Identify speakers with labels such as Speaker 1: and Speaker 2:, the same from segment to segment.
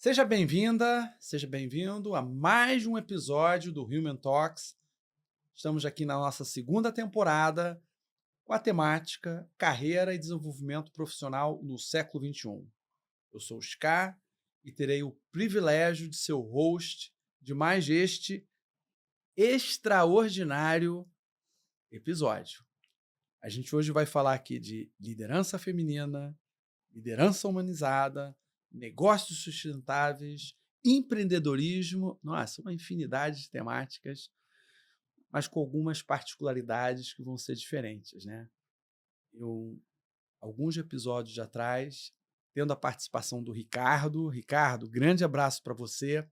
Speaker 1: Seja bem-vinda, seja bem-vindo a mais um episódio do Human Talks. Estamos aqui na nossa segunda temporada com a temática Carreira e Desenvolvimento Profissional no século XXI. Eu sou o Scar e terei o privilégio de ser o host de mais este extraordinário episódio. A gente hoje vai falar aqui de liderança feminina, liderança humanizada, negócios sustentáveis, empreendedorismo, nossa, uma infinidade de temáticas, mas com algumas particularidades que vão ser diferentes, né? Alguns episódios atrás, tendo a participação do Ricardo. Ricardo, grande abraço para você.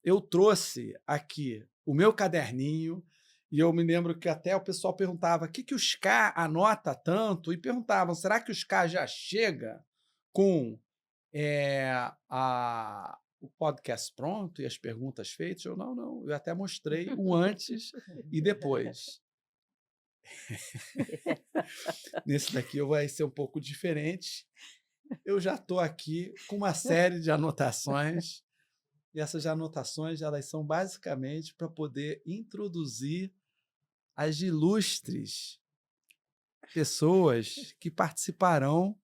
Speaker 1: Eu trouxe aqui o meu caderninho e eu me lembro que até o pessoal perguntava o que o Scar anota tanto e perguntavam, será que o Scar já chega com o podcast pronto e as perguntas feitas? Não. Eu até mostrei o antes e depois. Nesse daqui vai ser um pouco diferente. Eu já estou aqui com uma série de anotações, e essas anotações elas são basicamente para poder introduzir as ilustres pessoas que participarão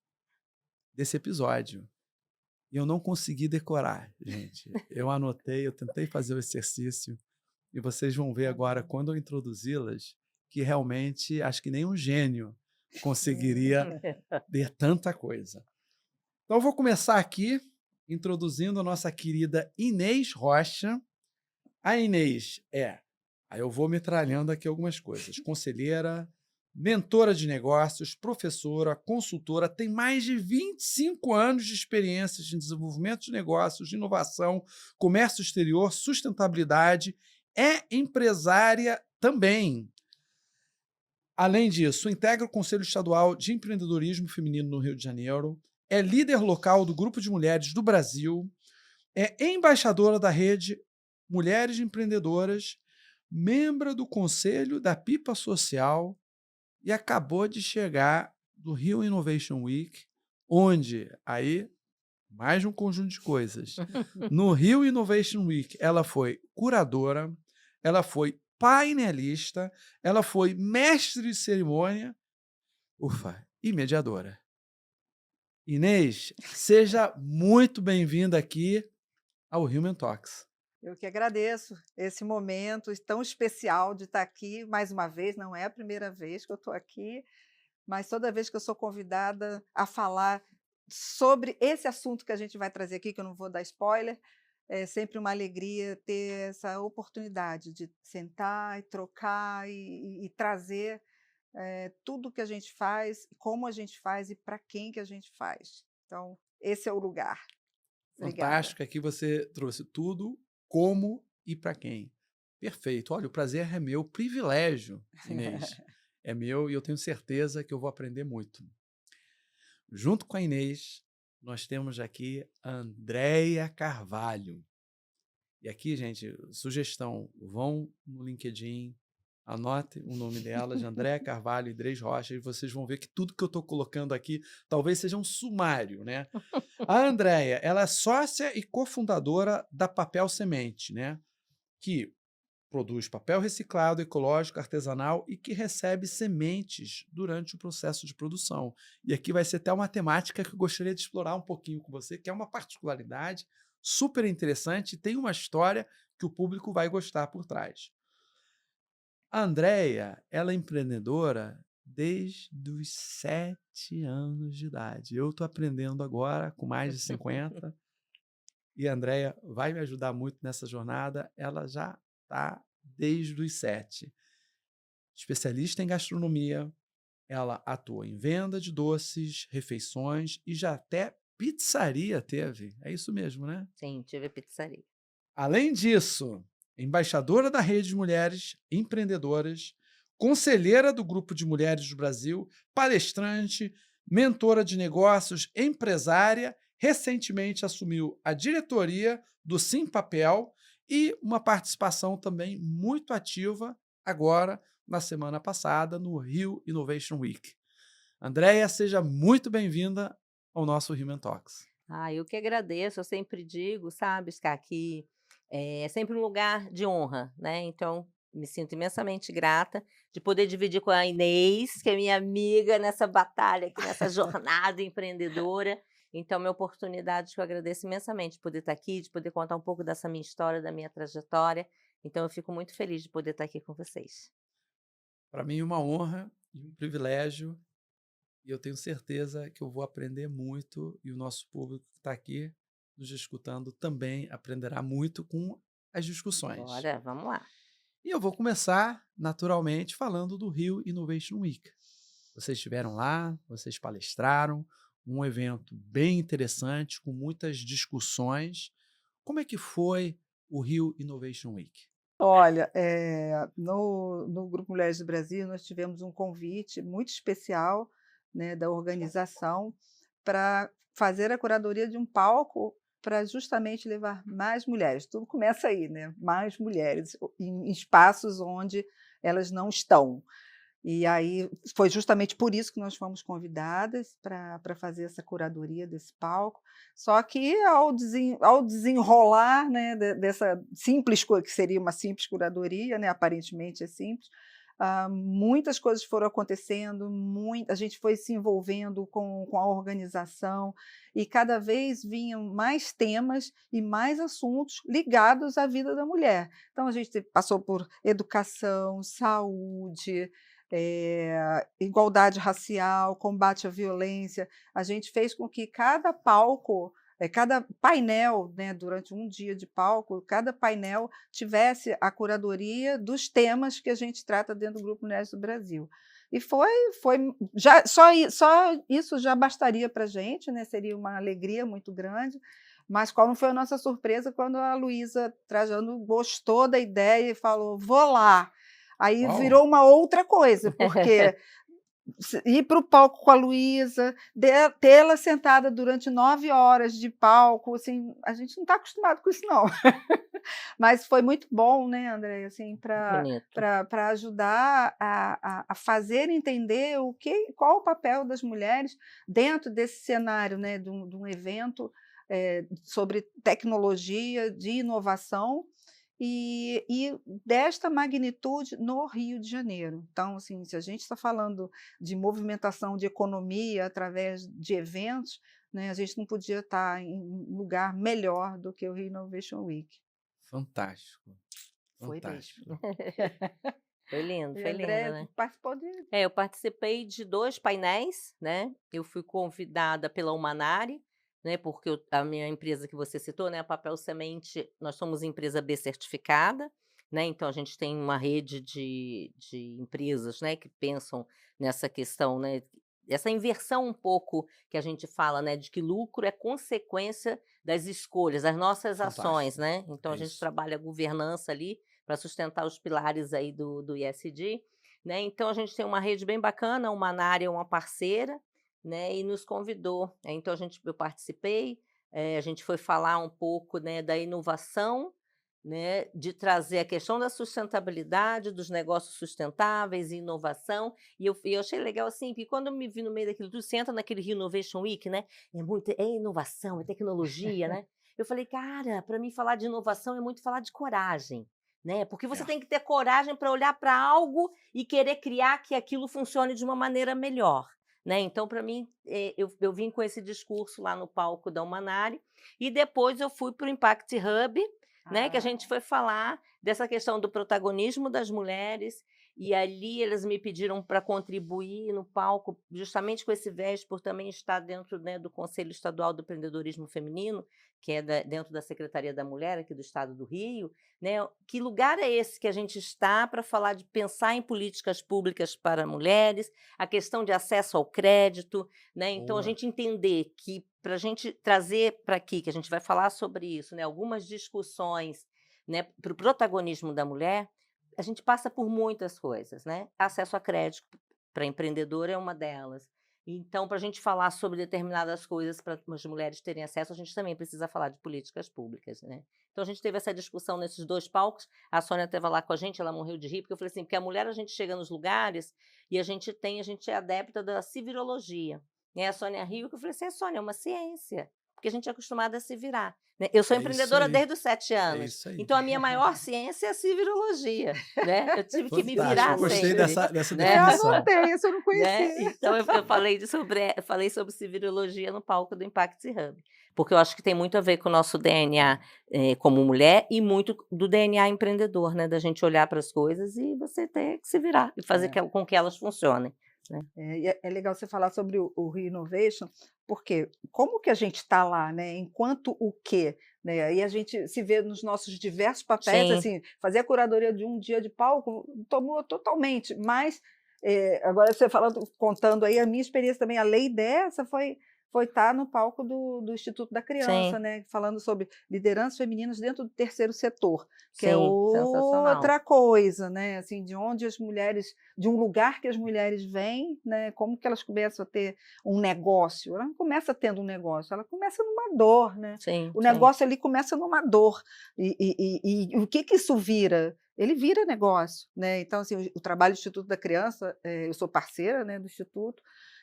Speaker 1: desse episódio. E eu não consegui decorar, gente. Eu anotei, eu tentei fazer o exercício, e vocês vão ver agora, quando eu introduzi-las, que realmente acho que nem um gênio conseguiria ler tanta coisa. Então, eu vou começar aqui introduzindo a nossa querida Inês Rocha. A Inês aí eu vou metralhando aqui algumas coisas. Conselheira, mentora de negócios, professora, consultora, tem mais de 25 anos de experiência em desenvolvimento de negócios, inovação, comércio exterior, sustentabilidade, é empresária também. Além disso, integra o Conselho Estadual de Empreendedorismo Feminino no Rio de Janeiro, é líder local do Grupo de Mulheres do Brasil, é embaixadora da rede Mulheres Empreendedoras, membro do Conselho da Pipa Social e acabou de chegar do Rio Innovation Week, onde, aí, mais um conjunto de coisas. No Rio Innovation Week, ela foi curadora, ela foi painelista, ela foi mestre de cerimônia, e mediadora. Inês, seja muito bem-vinda aqui ao Human Talks.
Speaker 2: Eu que agradeço esse momento tão especial de estar aqui mais uma vez. Não é a primeira vez que eu estou aqui, mas toda vez que eu sou convidada a falar sobre esse assunto que a gente vai trazer aqui, que eu não vou dar spoiler, é sempre uma alegria ter essa oportunidade de sentar e trocar e trazer tudo que a gente faz, como a gente faz e para quem que a gente faz. Então, esse é o lugar. Obrigada.
Speaker 1: Fantástico, aqui você trouxe tudo, como e para quem. Perfeito. Olha, o prazer é meu, o privilégio, Inês, é meu, e eu tenho certeza que eu vou aprender muito. Junto com a Inês, nós temos aqui a Andréia Carvalho. E aqui, gente, sugestão, vão no LinkedIn, anote o nome dela, de Andréia Carvalho e Inês Rocha, e vocês vão ver que tudo que eu estou colocando aqui talvez seja um sumário, né? A Andréia, ela é sócia e cofundadora da Papel Semente, né? Que produz papel reciclado, ecológico, artesanal e que recebe sementes durante o processo de produção. E aqui vai ser até uma temática que eu gostaria de explorar um pouquinho com você, que é uma particularidade super interessante e tem uma história que o público vai gostar por trás. A Andréia, ela é empreendedora desde os 7 anos de idade. Eu estou aprendendo agora, com mais de 50, e a Andréia vai me ajudar muito nessa jornada. Ela já está desde os 7. Especialista em gastronomia, ela atua em venda de doces, refeições e já até pizzaria teve. É isso mesmo, né?
Speaker 3: Sim, tive pizzaria.
Speaker 1: Além disso, embaixadora da Rede de Mulheres Empreendedoras, conselheira do Grupo de Mulheres do Brasil, palestrante, mentora de negócios, empresária, recentemente assumiu a diretoria do Sim Papel e uma participação também muito ativa agora, na semana passada, no Rio Innovation Week. Andréia, seja muito bem-vinda ao nosso Human Talks.
Speaker 3: Ah, eu que agradeço, eu sempre digo, sabe, Ska, que é sempre um lugar de honra, né, então me sinto imensamente grata de poder dividir com a Inês, que é minha amiga nessa batalha aqui, nessa jornada empreendedora. Então, minha oportunidade que eu agradeço imensamente de poder estar aqui, de poder contar um pouco dessa minha história, da minha trajetória. Então eu fico muito feliz de poder estar aqui com vocês.
Speaker 1: Para mim, uma honra e um privilégio, e eu tenho certeza que eu vou aprender muito e o nosso público que está aqui nos escutando também aprenderá muito com as discussões.
Speaker 3: Bora, vamos lá.
Speaker 1: E eu vou começar, naturalmente, falando do Rio Innovation Week. Vocês estiveram lá, vocês palestraram, um evento bem interessante, com muitas discussões. Como é que foi o Rio Innovation Week?
Speaker 2: Olha, no Grupo Mulheres do Brasil, nós tivemos um convite muito especial, né, da organização para fazer a curadoria de um palco para justamente levar mais mulheres. Tudo começa aí, né, mais mulheres em espaços onde elas não estão. E aí foi justamente por isso que nós fomos convidadas para fazer essa curadoria desse palco. Só que ao desenrolar, né, dessa simples que seria uma simples curadoria, né, aparentemente é simples, muitas coisas foram acontecendo, a gente foi se envolvendo com a organização e cada vez vinham mais temas e mais assuntos ligados à vida da mulher. Então a gente passou por educação, saúde, igualdade racial, combate à violência. A gente fez com que cada palco, cada painel, né, durante um dia de palco, cada painel tivesse a curadoria dos temas que a gente trata dentro do Grupo Mulheres do Brasil. E foi já só isso já bastaria para a gente, né, seria uma alegria muito grande, mas qual não foi a nossa surpresa quando a Luísa Trajano gostou da ideia e falou: "Vou lá". Aí
Speaker 1: Uau!
Speaker 2: virou uma outra coisa, porque ir para o palco com a Luísa, tê-la sentada durante 9 horas de palco, assim, a gente não está acostumado com isso não. Mas foi muito bom, né, André, assim, para
Speaker 3: Bonito.
Speaker 2: ajudar a fazer entender qual o papel das mulheres dentro desse cenário, né, de um evento, sobre tecnologia, de inovação, e desta magnitude no Rio de Janeiro. Então, assim, se a gente está falando de movimentação de economia através de eventos, né, a gente não podia estar em um lugar melhor do que o Rio Innovation Week.
Speaker 1: Fantástico,
Speaker 3: Foi mesmo.
Speaker 1: fantástico.
Speaker 3: Foi
Speaker 2: E
Speaker 3: lindo,
Speaker 2: André
Speaker 3: né.
Speaker 2: participou de
Speaker 3: Eu participei de 2 painéis, né, eu fui convidada pela Humanare, né, porque a minha empresa que você citou, né, a Papel Semente, nós somos empresa B certificada, né, então a gente tem uma rede de empresas, né, que pensam nessa questão, né, essa inversão um pouco que a gente fala, né, de que lucro é consequência das escolhas, das nossas ações,
Speaker 1: Fantástico.
Speaker 3: né, então
Speaker 1: É
Speaker 3: a gente
Speaker 1: isso.
Speaker 3: trabalha a governança ali, para sustentar os pilares aí do ESG, né, então a gente tem uma rede bem bacana, uma Manária é uma parceira, né, e nos convidou. Então eu participei, a gente foi falar um pouco, né, da inovação, né, de trazer a questão da sustentabilidade, dos negócios sustentáveis e inovação, e eu achei legal, assim, porque quando eu me vi no meio daquilo tudo, você entra naquele Rio Innovation Week, né, é inovação, é tecnologia, né, eu falei: "Cara, para mim falar de inovação é muito falar de coragem". Né, porque você
Speaker 1: É,
Speaker 3: tem que ter coragem para olhar para algo e querer criar que aquilo funcione de uma maneira melhor, né. Então para mim, eu vim com esse discurso lá no palco da Humanare, e depois eu fui para o Impact Hub, né, que a gente foi falar dessa questão do protagonismo das mulheres, e ali eles me pediram para contribuir no palco, justamente com esse viés por também estar dentro, né, do Conselho Estadual do Empreendedorismo Feminino, que é dentro da Secretaria da Mulher aqui do estado do Rio, né, que lugar é esse que a gente está para falar de pensar em políticas públicas para mulheres, a questão de acesso ao crédito, né, então a
Speaker 1: boa.
Speaker 3: gente entender que para a gente trazer para aqui, que a gente vai falar sobre isso, né, algumas discussões, né, para o protagonismo da mulher, a gente passa por muitas coisas, né, acesso a crédito para empreendedor é uma delas. Então, para a gente falar sobre determinadas coisas para as mulheres terem acesso, a gente também precisa falar de políticas públicas, né. Então a gente teve essa discussão nesses 2 palcos, a Sônia estava lá com a gente, ela morreu de rir, porque eu falei assim: "Porque a mulher a gente chega nos lugares e a gente é adepta da civirologia", né, a Sônia riu, que eu falei assim: "É, Sônia, é uma ciência, porque a gente é acostumada a se virar, né? Eu sou
Speaker 1: É isso
Speaker 3: empreendedora
Speaker 1: aí.
Speaker 3: desde os 7
Speaker 1: É
Speaker 3: anos,
Speaker 1: isso aí.
Speaker 3: então a minha maior ciência é a civirologia, né? Eu tive que me
Speaker 1: Fantástico.
Speaker 3: virar
Speaker 1: Gostei
Speaker 3: sempre,
Speaker 1: dessa
Speaker 3: né?
Speaker 1: definição.
Speaker 2: Anotei, isso eu não
Speaker 3: Né?
Speaker 2: conhecia.
Speaker 3: Então eu falei sobre civirologia no palco do Impact Hub, porque eu acho que tem muito a ver com o nosso DNA como mulher e muito do DNA empreendedor, né? Da gente olhar para as coisas e você ter que se virar e fazer
Speaker 2: É.
Speaker 3: com que elas funcionem, né?
Speaker 2: E é legal você falar sobre o Rio Innovation, porque como que a gente está lá, né? Enquanto o quê? Né? Aí a gente se vê nos nossos diversos papéis,
Speaker 3: Sim,
Speaker 2: assim, fazer a curadoria de um dia de palco tomou totalmente, mas agora você falando, contando aí a minha experiência também, além dessa, foi estar no palco do Instituto da Criança,
Speaker 3: sim,
Speaker 2: né? Falando sobre lideranças femininas dentro do terceiro setor, que é
Speaker 3: sim, sensacional.
Speaker 2: outra coisa, né? Assim, de onde as mulheres, de um lugar que as mulheres vêm, né? Como que elas começam a ter um negócio? Ela não começa tendo um negócio, ela começa numa dor, né?
Speaker 3: Sim,
Speaker 2: O
Speaker 3: sim,
Speaker 2: negócio ali começa numa dor. E o que isso vira? Ele vira negócio, né? Então, assim, o trabalho do Instituto da Criança, eu sou parceira, né, do Instituto,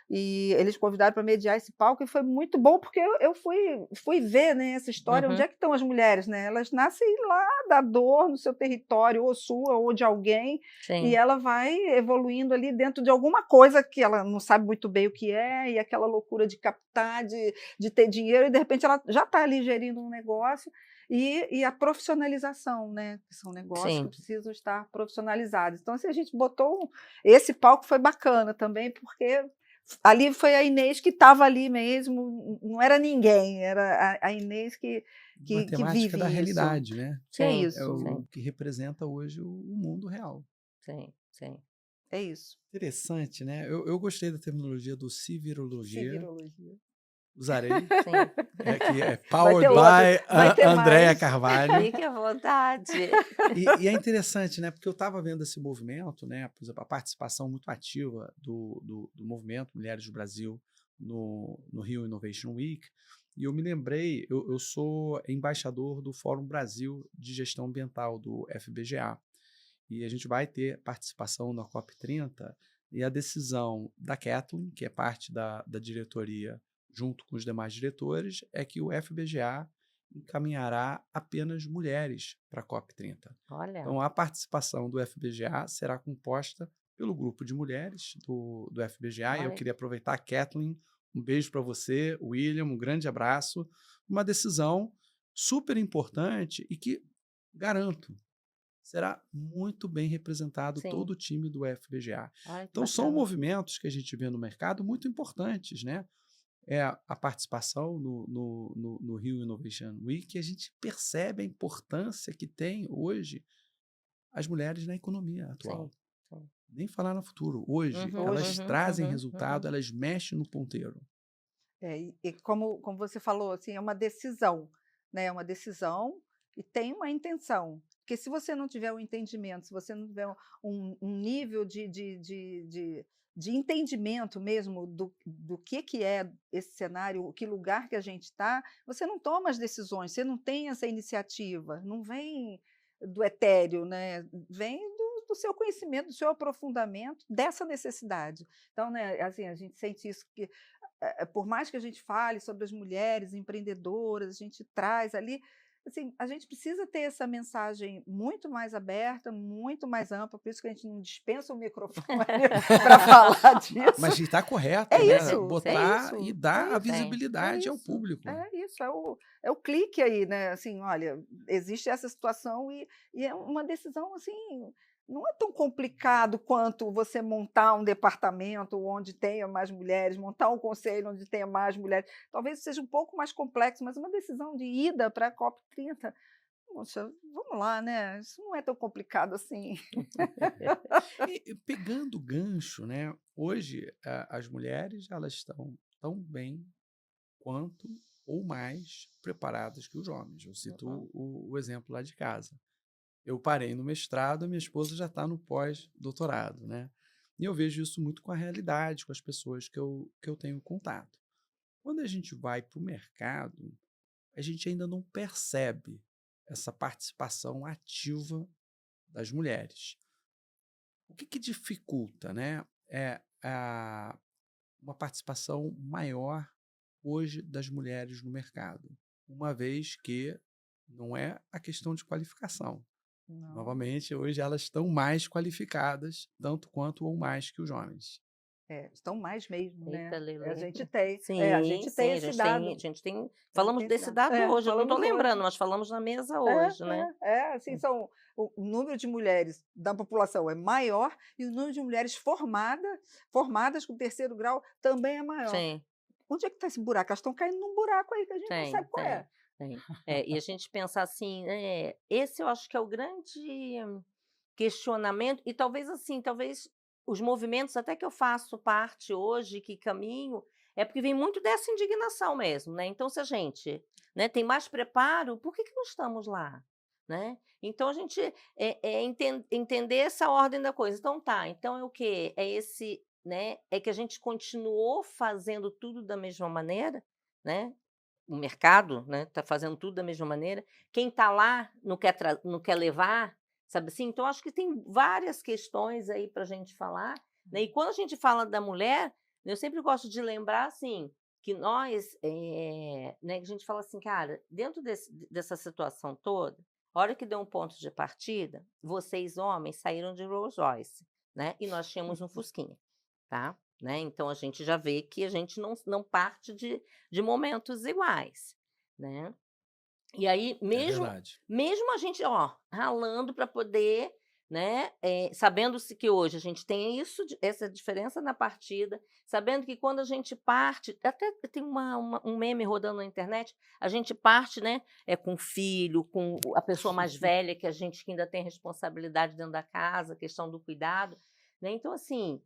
Speaker 2: e eles convidaram para mediar esse palco e foi muito bom porque eu fui ver, né, essa história, onde
Speaker 3: uhum,
Speaker 2: é que estão as mulheres, né? Elas nascem lá da dor no seu território, ou sua, ou de alguém, e
Speaker 3: sim,
Speaker 2: ela vai evoluindo ali dentro de alguma coisa que ela não sabe muito bem o que é, e aquela loucura de captar, de ter dinheiro, e de repente ela já está ali gerindo um negócio, e a profissionalização, né? Que são negócios que
Speaker 3: sim,
Speaker 2: precisam estar profissionalizados. Então, assim, a gente botou. Esse palco foi bacana também, porque ali foi a Inês que estava ali mesmo, não era ninguém, era a Inês que
Speaker 1: Matemática
Speaker 2: vive
Speaker 1: da
Speaker 2: isso.
Speaker 1: realidade, né?
Speaker 2: Que é
Speaker 3: sim,
Speaker 1: É
Speaker 2: isso,
Speaker 1: o
Speaker 3: sim,
Speaker 1: que representa hoje o mundo real.
Speaker 3: sim, sim,
Speaker 2: é isso.
Speaker 1: Interessante, né? Eu gostei da terminologia do civirologia.
Speaker 2: Civirologia.
Speaker 1: Usarei.
Speaker 3: sim.
Speaker 1: Que é
Speaker 2: Vai ter
Speaker 1: Powered
Speaker 2: outras,
Speaker 1: by
Speaker 2: vai ter
Speaker 1: Andréa
Speaker 2: mais.
Speaker 1: Carvalho.
Speaker 3: Fique à vontade.
Speaker 1: E é interessante, né? Porque eu estava vendo esse movimento, né? Por exemplo, a participação muito ativa do movimento Mulheres do Brasil no Rio Innovation Week. E eu me lembrei, eu sou embaixador do Fórum Brasil de Gestão Ambiental, do FBGA. E a gente vai ter participação na COP30 e a decisão da Kathleen, que é parte da diretoria, junto com os demais diretores, é que o FBGA encaminhará apenas mulheres para a COP30.
Speaker 3: Olha,
Speaker 1: Então, a participação do FBGA será composta pelo grupo de mulheres do FBGA. E eu
Speaker 3: olha,
Speaker 1: queria aproveitar, Kathleen, um beijo para você, William, um grande abraço. Uma decisão super importante e que, garanto, será muito bem representado
Speaker 3: sim,
Speaker 1: todo o time do FBGA.
Speaker 3: olha que
Speaker 1: Então, são
Speaker 3: bacana.
Speaker 1: movimentos que a gente vê no mercado muito importantes, né? É a participação no Rio Innovation Week, e a gente percebe a importância que tem hoje as mulheres na economia
Speaker 3: Sim,
Speaker 1: atual.
Speaker 3: sim.
Speaker 1: Nem falar no futuro. Hoje,
Speaker 3: Uhum,
Speaker 1: elas
Speaker 2: Hoje.
Speaker 3: uhum,
Speaker 1: trazem
Speaker 3: uhum,
Speaker 1: resultado,
Speaker 3: uhum.
Speaker 1: elas mexem no ponteiro.
Speaker 2: E como você falou, assim, é uma decisão, né? É uma decisão e tem uma intenção. Porque se você não tiver um entendimento, se você não tiver um nível de entendimento mesmo do que é esse cenário, que lugar que a gente está, você não toma as decisões, você não tem essa iniciativa, não vem do etéreo, né? Vem do seu conhecimento, do seu aprofundamento dessa necessidade. Então, né, assim, a gente sente isso que por mais que a gente fale sobre as mulheres empreendedoras, a gente traz ali, assim, a gente precisa ter essa mensagem muito mais aberta, muito mais ampla, por isso que a gente não dispensa o microfone para falar disso.
Speaker 1: Mas está
Speaker 2: É
Speaker 1: correta, né?
Speaker 2: isso, é
Speaker 3: Sim,
Speaker 1: Botar e
Speaker 2: isso,
Speaker 1: dar a
Speaker 3: sim.
Speaker 2: é
Speaker 1: visibilidade ao
Speaker 2: isso,
Speaker 1: público.
Speaker 2: é isso, é o clique aí, né? Assim, olha, existe essa situação e é uma decisão assim. Não é tão complicado quanto você montar um departamento onde tenha mais mulheres, montar um conselho onde tenha mais mulheres. Talvez seja um pouco mais complexo, mas uma decisão de ida para a COP30, poxa, vamos lá, né? Isso não é tão complicado assim.
Speaker 1: E pegando o gancho, né? Hoje as mulheres elas estão tão bem quanto ou mais preparadas que os homens. Eu cito
Speaker 2: Uhum.
Speaker 1: o exemplo lá de casa. Eu parei no mestrado, minha esposa já está no pós-doutorado, né? E eu vejo isso muito com a realidade, com as pessoas que eu tenho contato. Quando a gente vai para o mercado, a gente ainda não percebe essa participação ativa das mulheres. O que dificulta, né? É uma participação maior hoje das mulheres no mercado, uma vez que não é a questão de qualificação.
Speaker 2: Não.
Speaker 1: Novamente, hoje elas estão mais qualificadas, tanto quanto ou mais que os homens.
Speaker 2: Estão mais mesmo, né?
Speaker 3: Eita,
Speaker 2: A
Speaker 3: Lelê.
Speaker 2: gente tem, a
Speaker 3: Sim,
Speaker 2: gente
Speaker 3: sim,
Speaker 2: tem
Speaker 3: a
Speaker 2: esse
Speaker 3: gente
Speaker 2: dado.
Speaker 3: tem, a gente tem.
Speaker 2: A gente
Speaker 3: Falamos
Speaker 2: tem esse
Speaker 3: desse
Speaker 2: dado.
Speaker 3: dado hoje, eu não estou
Speaker 2: Falamos
Speaker 3: lembrando,
Speaker 2: hoje.
Speaker 3: mas falamos na mesa hoje, né?
Speaker 2: Assim, o número de mulheres da população é maior e o número de mulheres formadas com terceiro grau também é maior.
Speaker 3: Sim,
Speaker 2: Onde é que está esse buraco? Elas estão caindo num buraco aí que a gente não
Speaker 3: tem,
Speaker 2: sabe qual é.
Speaker 3: tem. E a gente pensar assim, esse eu acho que é o grande questionamento, e talvez assim, talvez os movimentos até que eu faço parte hoje, que caminho, é porque vem muito dessa indignação mesmo, né? Então, se a gente, né, tem mais preparo, por que não estamos lá? Né? Então, a gente entender essa ordem da coisa. Então, tá, então é o quê? É esse, né? É que a gente continuou fazendo tudo da mesma maneira, né? O mercado, né, tá fazendo tudo da mesma maneira. Quem está lá não quer levar, sabe assim? Então acho que tem várias questões aí para a gente falar, né, e quando a gente fala da mulher, eu sempre gosto de lembrar, assim, que nós, né, que a gente fala assim: "Cara, dentro dessa situação toda, a hora que deu um ponto de partida, vocês homens saíram de Rolls Royce, né, e nós tínhamos um Fusquinha, tá?". Né, então a gente já vê que a gente não parte de momentos iguais, né. E aí
Speaker 1: É verdade.
Speaker 3: mesmo a gente, ó, ralando para poder, né, sabendo-se que hoje a gente tem essa diferença na partida, sabendo que quando a gente parte, até tem um meme rodando na internet, a gente parte, né, com o filho, com a pessoa mais velha, que a gente que ainda tem responsabilidade dentro da casa, a questão do cuidado, né, então assim,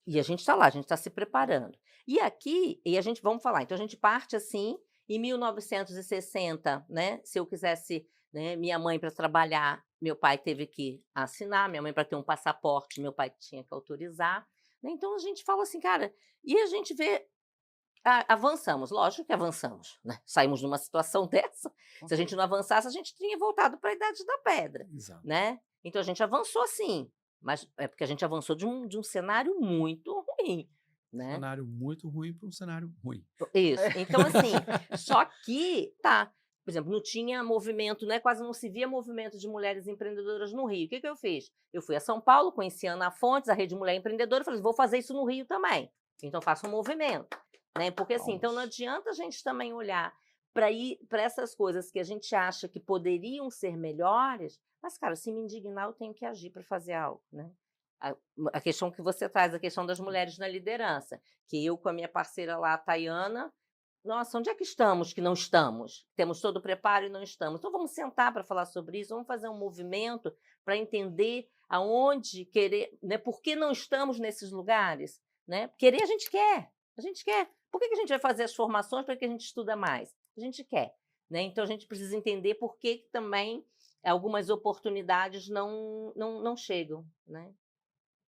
Speaker 3: e a gente está lá, a gente está se preparando. E aqui, a gente, vamos falar, então a gente parte assim, em 1960, né? Se eu quisesse, né, minha mãe para trabalhar, meu pai teve que assinar, minha mãe para ter um passaporte, meu pai tinha que autorizar. Né? Então a gente fala assim, cara, e a gente vê, avançamos, lógico que avançamos, né? Saímos de uma situação dessa. Se a gente não avançasse, a gente tinha voltado para a Idade da Pedra,
Speaker 1: Exato.
Speaker 3: né? Então a gente avançou sim, mas é porque a gente avançou de um cenário muito ruim, né?
Speaker 1: Cenário muito ruim para um cenário ruim.
Speaker 3: Isso. Então, assim, só que, tá, por exemplo, não tinha movimento, né? Quase não se via movimento de mulheres empreendedoras no Rio. O que eu fiz? Eu fui a São Paulo, conheci a Ana Fontes, a Rede Mulher Empreendedora, e falei: vou fazer isso no Rio também. Então, faço um movimento. Né? Porque assim, então não adianta a gente também olhar para essas coisas que a gente acha que poderiam ser melhores, mas, cara, se me indignar, eu tenho que agir para fazer algo, né? A questão que você traz, a questão das mulheres na liderança, que eu com a minha parceira lá, a Tayana, nossa, onde é que estamos que não estamos? Temos todo o preparo e não estamos. Então vamos sentar para falar sobre isso, vamos fazer um movimento para entender aonde querer, né? Por que não estamos nesses lugares? Né? Querer a gente quer, a gente quer. Por que a gente vai fazer as formações para que a gente estuda mais? A gente quer. Né? Então a gente precisa entender por que também algumas oportunidades não chegam. Né?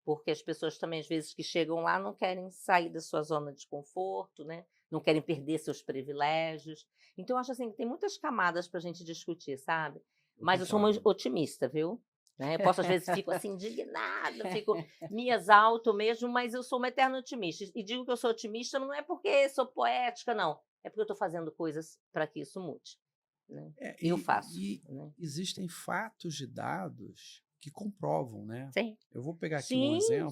Speaker 3: Porque as pessoas também, às vezes, que chegam lá não querem sair da sua zona de conforto, né? Não querem perder seus privilégios. Então, eu acho assim, que tem muitas camadas para a gente discutir, sabe? Mas eu sou uma otimista, viu? Né? Eu posso, às vezes, fico assim, indignada, me exalto mesmo, mas eu sou uma eterna otimista. E digo que eu sou otimista não é porque sou poética, não. É porque eu estou fazendo coisas para que isso mude. Né? Eu faço. Né?
Speaker 1: Existem fatos de dados que comprovam, né?
Speaker 3: Sim.
Speaker 1: Eu vou pegar aqui um
Speaker 3: Sim,
Speaker 1: exemplo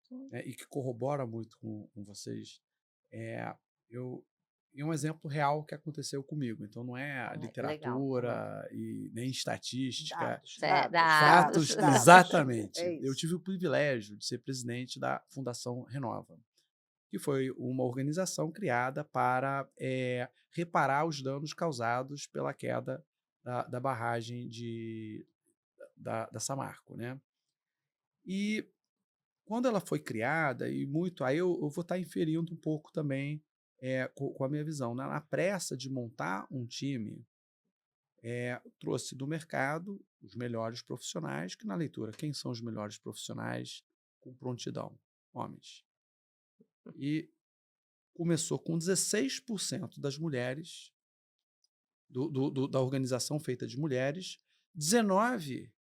Speaker 3: sim.
Speaker 1: né, e que corrobora muito com vocês. E um exemplo real que aconteceu comigo. Então, não é
Speaker 3: Legal.
Speaker 1: literatura e nem estatística.
Speaker 3: Dados.
Speaker 1: Exatamente.
Speaker 2: É
Speaker 1: Eu
Speaker 2: isso.
Speaker 1: tive o privilégio de ser presidente da Fundação Renova, que foi uma organização criada para reparar os danos causados pela queda da barragem da Samarco, né? E quando ela foi criada, e muito, aí eu vou estar inferindo um pouco também com a minha visão, né? Na pressa de montar um time, trouxe do mercado os melhores profissionais, que na leitura, quem são os melhores profissionais com prontidão? Homens. E começou com 16% das mulheres, da organização feita de mulheres, 19%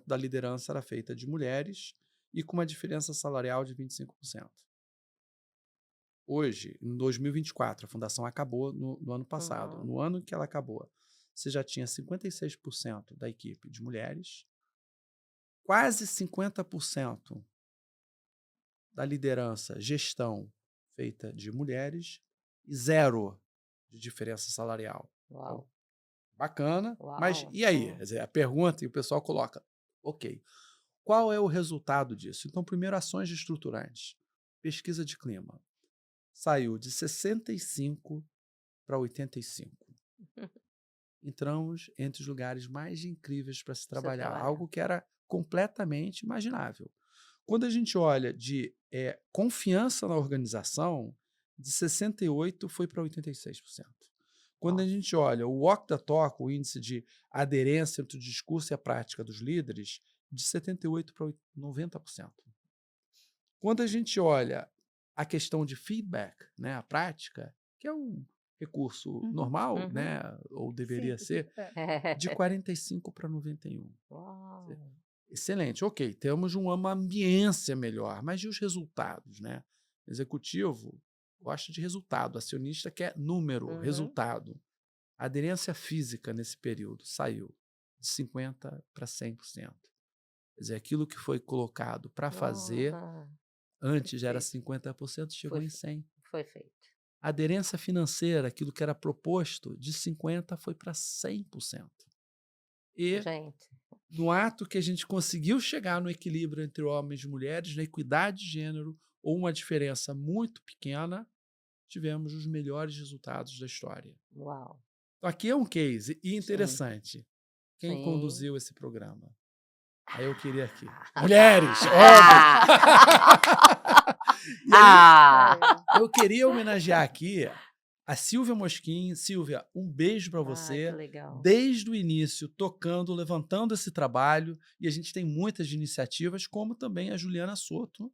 Speaker 1: da liderança era feita de mulheres e com uma diferença salarial de 25%. hoje, em 2024, a fundação acabou no ano passado.
Speaker 3: Uhum.
Speaker 1: No ano que ela acabou, você já tinha 56% da equipe de mulheres, quase 50% da liderança, gestão feita de mulheres e zero de diferença salarial. Então,
Speaker 3: Uau,
Speaker 1: bacana, mas
Speaker 3: uau.
Speaker 1: e aí? Quer dizer, a pergunta e o pessoal coloca, ok, qual é o resultado disso? Então, primeiro, ações estruturantes. Pesquisa de clima. Saiu de 65 para 85. Entramos entre os lugares mais incríveis para se
Speaker 3: Pra você
Speaker 1: trabalhar,
Speaker 3: trabalhar.
Speaker 1: algo que era completamente imaginável. Quando a gente olha de confiança na organização, de 68 foi para 86%. Quando a
Speaker 3: Nossa.
Speaker 1: gente olha o walk the talk, o índice de aderência entre o discurso e a prática dos líderes, de 78 para 90%. Quando a gente olha a questão de feedback, né, a prática, que é um recurso normal,
Speaker 3: Uhum.
Speaker 1: né, ou deveria
Speaker 2: Simples.
Speaker 1: ser, de 45 para 91.
Speaker 3: Uau.
Speaker 1: Excelente, ok, temos uma ambiência melhor, mas e os resultados, né? Executivo gosta de resultado, acionista quer número,
Speaker 3: Uhum.
Speaker 1: resultado. A aderência física nesse período saiu de 50% para 100%. Quer dizer, aquilo que foi colocado para fazer,
Speaker 3: Nossa.
Speaker 1: antes era
Speaker 2: Perfeito.
Speaker 1: 50%, chegou
Speaker 3: Foi,
Speaker 1: em 100%.
Speaker 3: foi feito.
Speaker 1: A aderência financeira, aquilo que era proposto, de 50% foi para 100%. E
Speaker 3: Gente,
Speaker 1: no ato que a gente conseguiu chegar no equilíbrio entre homens e mulheres, na equidade de gênero, ou uma diferença muito pequena, tivemos os melhores resultados da história.
Speaker 3: uau.
Speaker 1: Então, aqui é um case e
Speaker 3: Sim,
Speaker 1: interessante. Quem
Speaker 3: sim.
Speaker 1: conduziu esse programa? Aí eu queria aqui. Mulheres, óbvio! E aí, eu queria homenagear aqui a Silvia Mosquim. Silvia, um beijo para
Speaker 3: Que
Speaker 1: você.
Speaker 3: legal.
Speaker 1: Desde o início, tocando, levantando esse trabalho. E a gente tem muitas iniciativas, como também a Juliana Soto.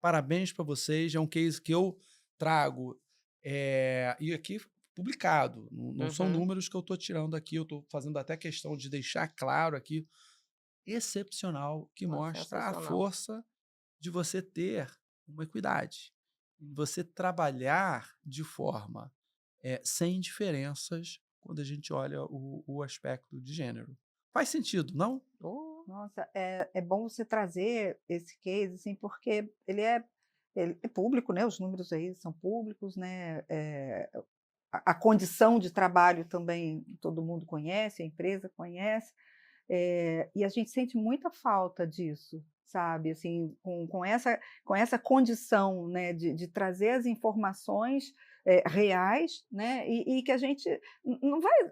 Speaker 1: Parabéns para vocês. É um case que eu trago. E aqui publicado. Não são
Speaker 3: Uhum.
Speaker 1: números que eu estou tirando aqui. Eu estou fazendo até questão de deixar claro aqui. Excepcional, que
Speaker 3: Nossa,
Speaker 1: mostra a
Speaker 3: sensacional.
Speaker 1: força de você ter uma equidade. Você trabalhar de forma sem diferenças quando a gente olha o aspecto de gênero. Faz sentido, não?
Speaker 3: Oh,
Speaker 2: Nossa, é bom você trazer esse case, assim, porque ele é público, né? Os números aí são públicos, né? A condição de trabalho também todo mundo conhece, a empresa conhece, e a gente sente muita falta disso, sabe? Assim, com essa condição, né, de trazer as informações reais, né? E que a gente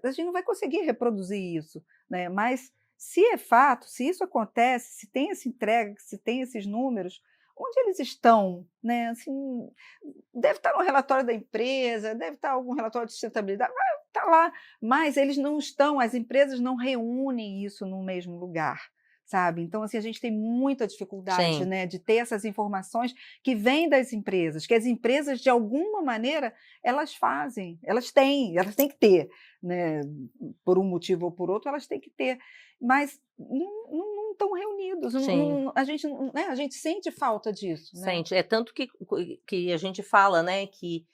Speaker 2: a gente não vai conseguir reproduzir isso, né? Mas se é fato, se isso acontece, se tem essa entrega, se tem esses números, onde eles estão, né? Assim, deve estar no relatório da empresa, deve estar algum relatório de sustentabilidade, vai estar lá, mas eles não estão, as empresas não reúnem isso no mesmo lugar, sabe? Então, assim, a gente tem muita dificuldade,
Speaker 3: sim.
Speaker 2: né, de ter essas informações que vêm das empresas, que as empresas, de alguma maneira, elas fazem, elas têm que ter, né? Por um motivo ou por outro, elas têm que ter, mas não estão reunidos,
Speaker 3: Sim.
Speaker 2: né, a gente sente falta disso, né?
Speaker 3: Sente. É tanto que a gente fala, né, que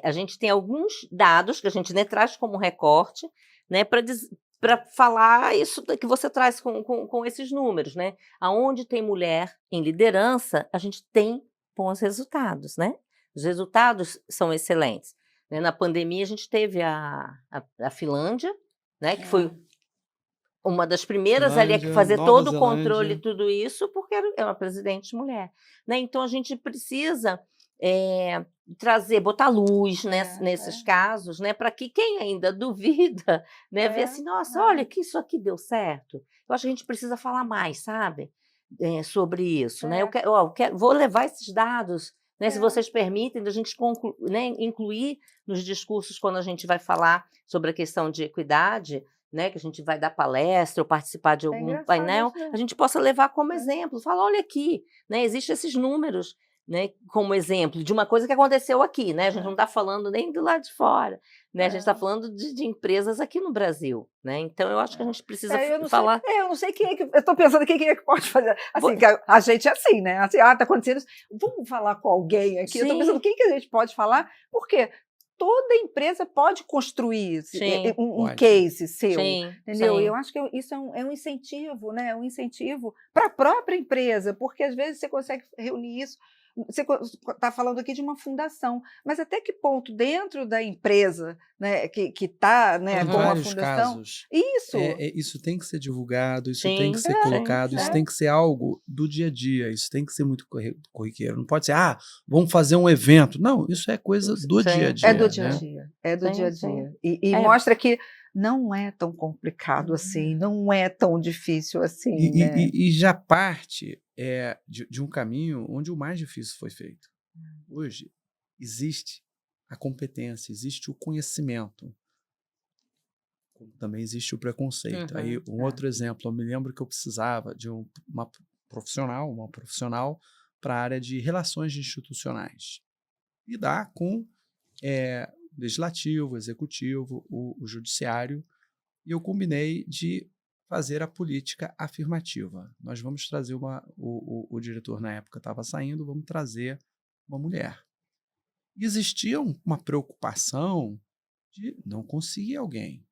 Speaker 3: a gente tem alguns dados que a gente, né, traz como recorte, né, para falar isso que você traz com esses números, né? Aonde tem mulher em liderança, a gente tem bons resultados, né? Os resultados são excelentes. Né? Na pandemia, a gente teve a Finlândia, né, que foi uma das primeiras ali a
Speaker 1: Finlândia,
Speaker 3: fazer
Speaker 1: Nova
Speaker 3: todo o controle,
Speaker 1: Zelândia.
Speaker 3: tudo isso, porque é uma presidente mulher, né. Então a gente precisa, trazer, botar luz nesses casos, né, para que quem ainda duvida, né, ver assim: "Nossa, olha que isso aqui deu certo". Eu acho que a gente precisa falar mais, sabe, sobre isso, né. Vou levar esses dados, né, se vocês permitem, da gente né, incluir nos discursos quando a gente vai falar sobre a questão de equidade, né, que a gente vai dar palestra ou participar de
Speaker 2: É
Speaker 3: algum
Speaker 2: engraçado
Speaker 3: painel,
Speaker 2: isso, né?
Speaker 3: a gente possa levar como
Speaker 2: É.
Speaker 3: exemplo, falar: "Olha aqui, né, existem esses números, né, como exemplo de uma coisa que aconteceu aqui, né? A gente não está falando nem do lado de fora, né? A gente está falando de empresas aqui no Brasil, né? Então eu acho que a gente precisa falar.
Speaker 2: Eu não sei quem é que. Eu estou pensando quem é que pode fazer. Assim, que a gente é assim, né? Assim, está acontecendo isso. Vamos falar com alguém aqui. Eu estou pensando quem que a gente pode falar, porque toda empresa pode construir um case seu, entendeu? E eu acho que isso é um incentivo, né? É um incentivo para a própria empresa, porque às vezes você consegue reunir isso. Você está falando aqui de uma fundação, mas até que ponto dentro da empresa, né, que está, né, com a fundação,
Speaker 1: casos,
Speaker 2: isso
Speaker 1: isso tem que ser divulgado, isso tem que ser colocado, isso tem que ser algo do dia a dia, isso tem que ser muito corriqueiro. Não pode ser, vamos fazer um evento. Não, isso é coisa do dia a dia.
Speaker 2: É do dia a dia, é do dia a dia. E mostra que não é tão complicado assim, não é tão difícil assim.
Speaker 1: E já parte de um caminho onde o mais difícil foi feito. Hoje existe a competência, existe o conhecimento, como também existe o preconceito. Aí outro exemplo, eu me lembro que eu precisava de uma profissional para a área de relações institucionais, lidar com legislativo, executivo, o judiciário, e eu combinei de fazer a política afirmativa. Nós vamos trazer o diretor na época estava saindo, vamos trazer uma mulher. E existia uma preocupação de não conseguir alguém.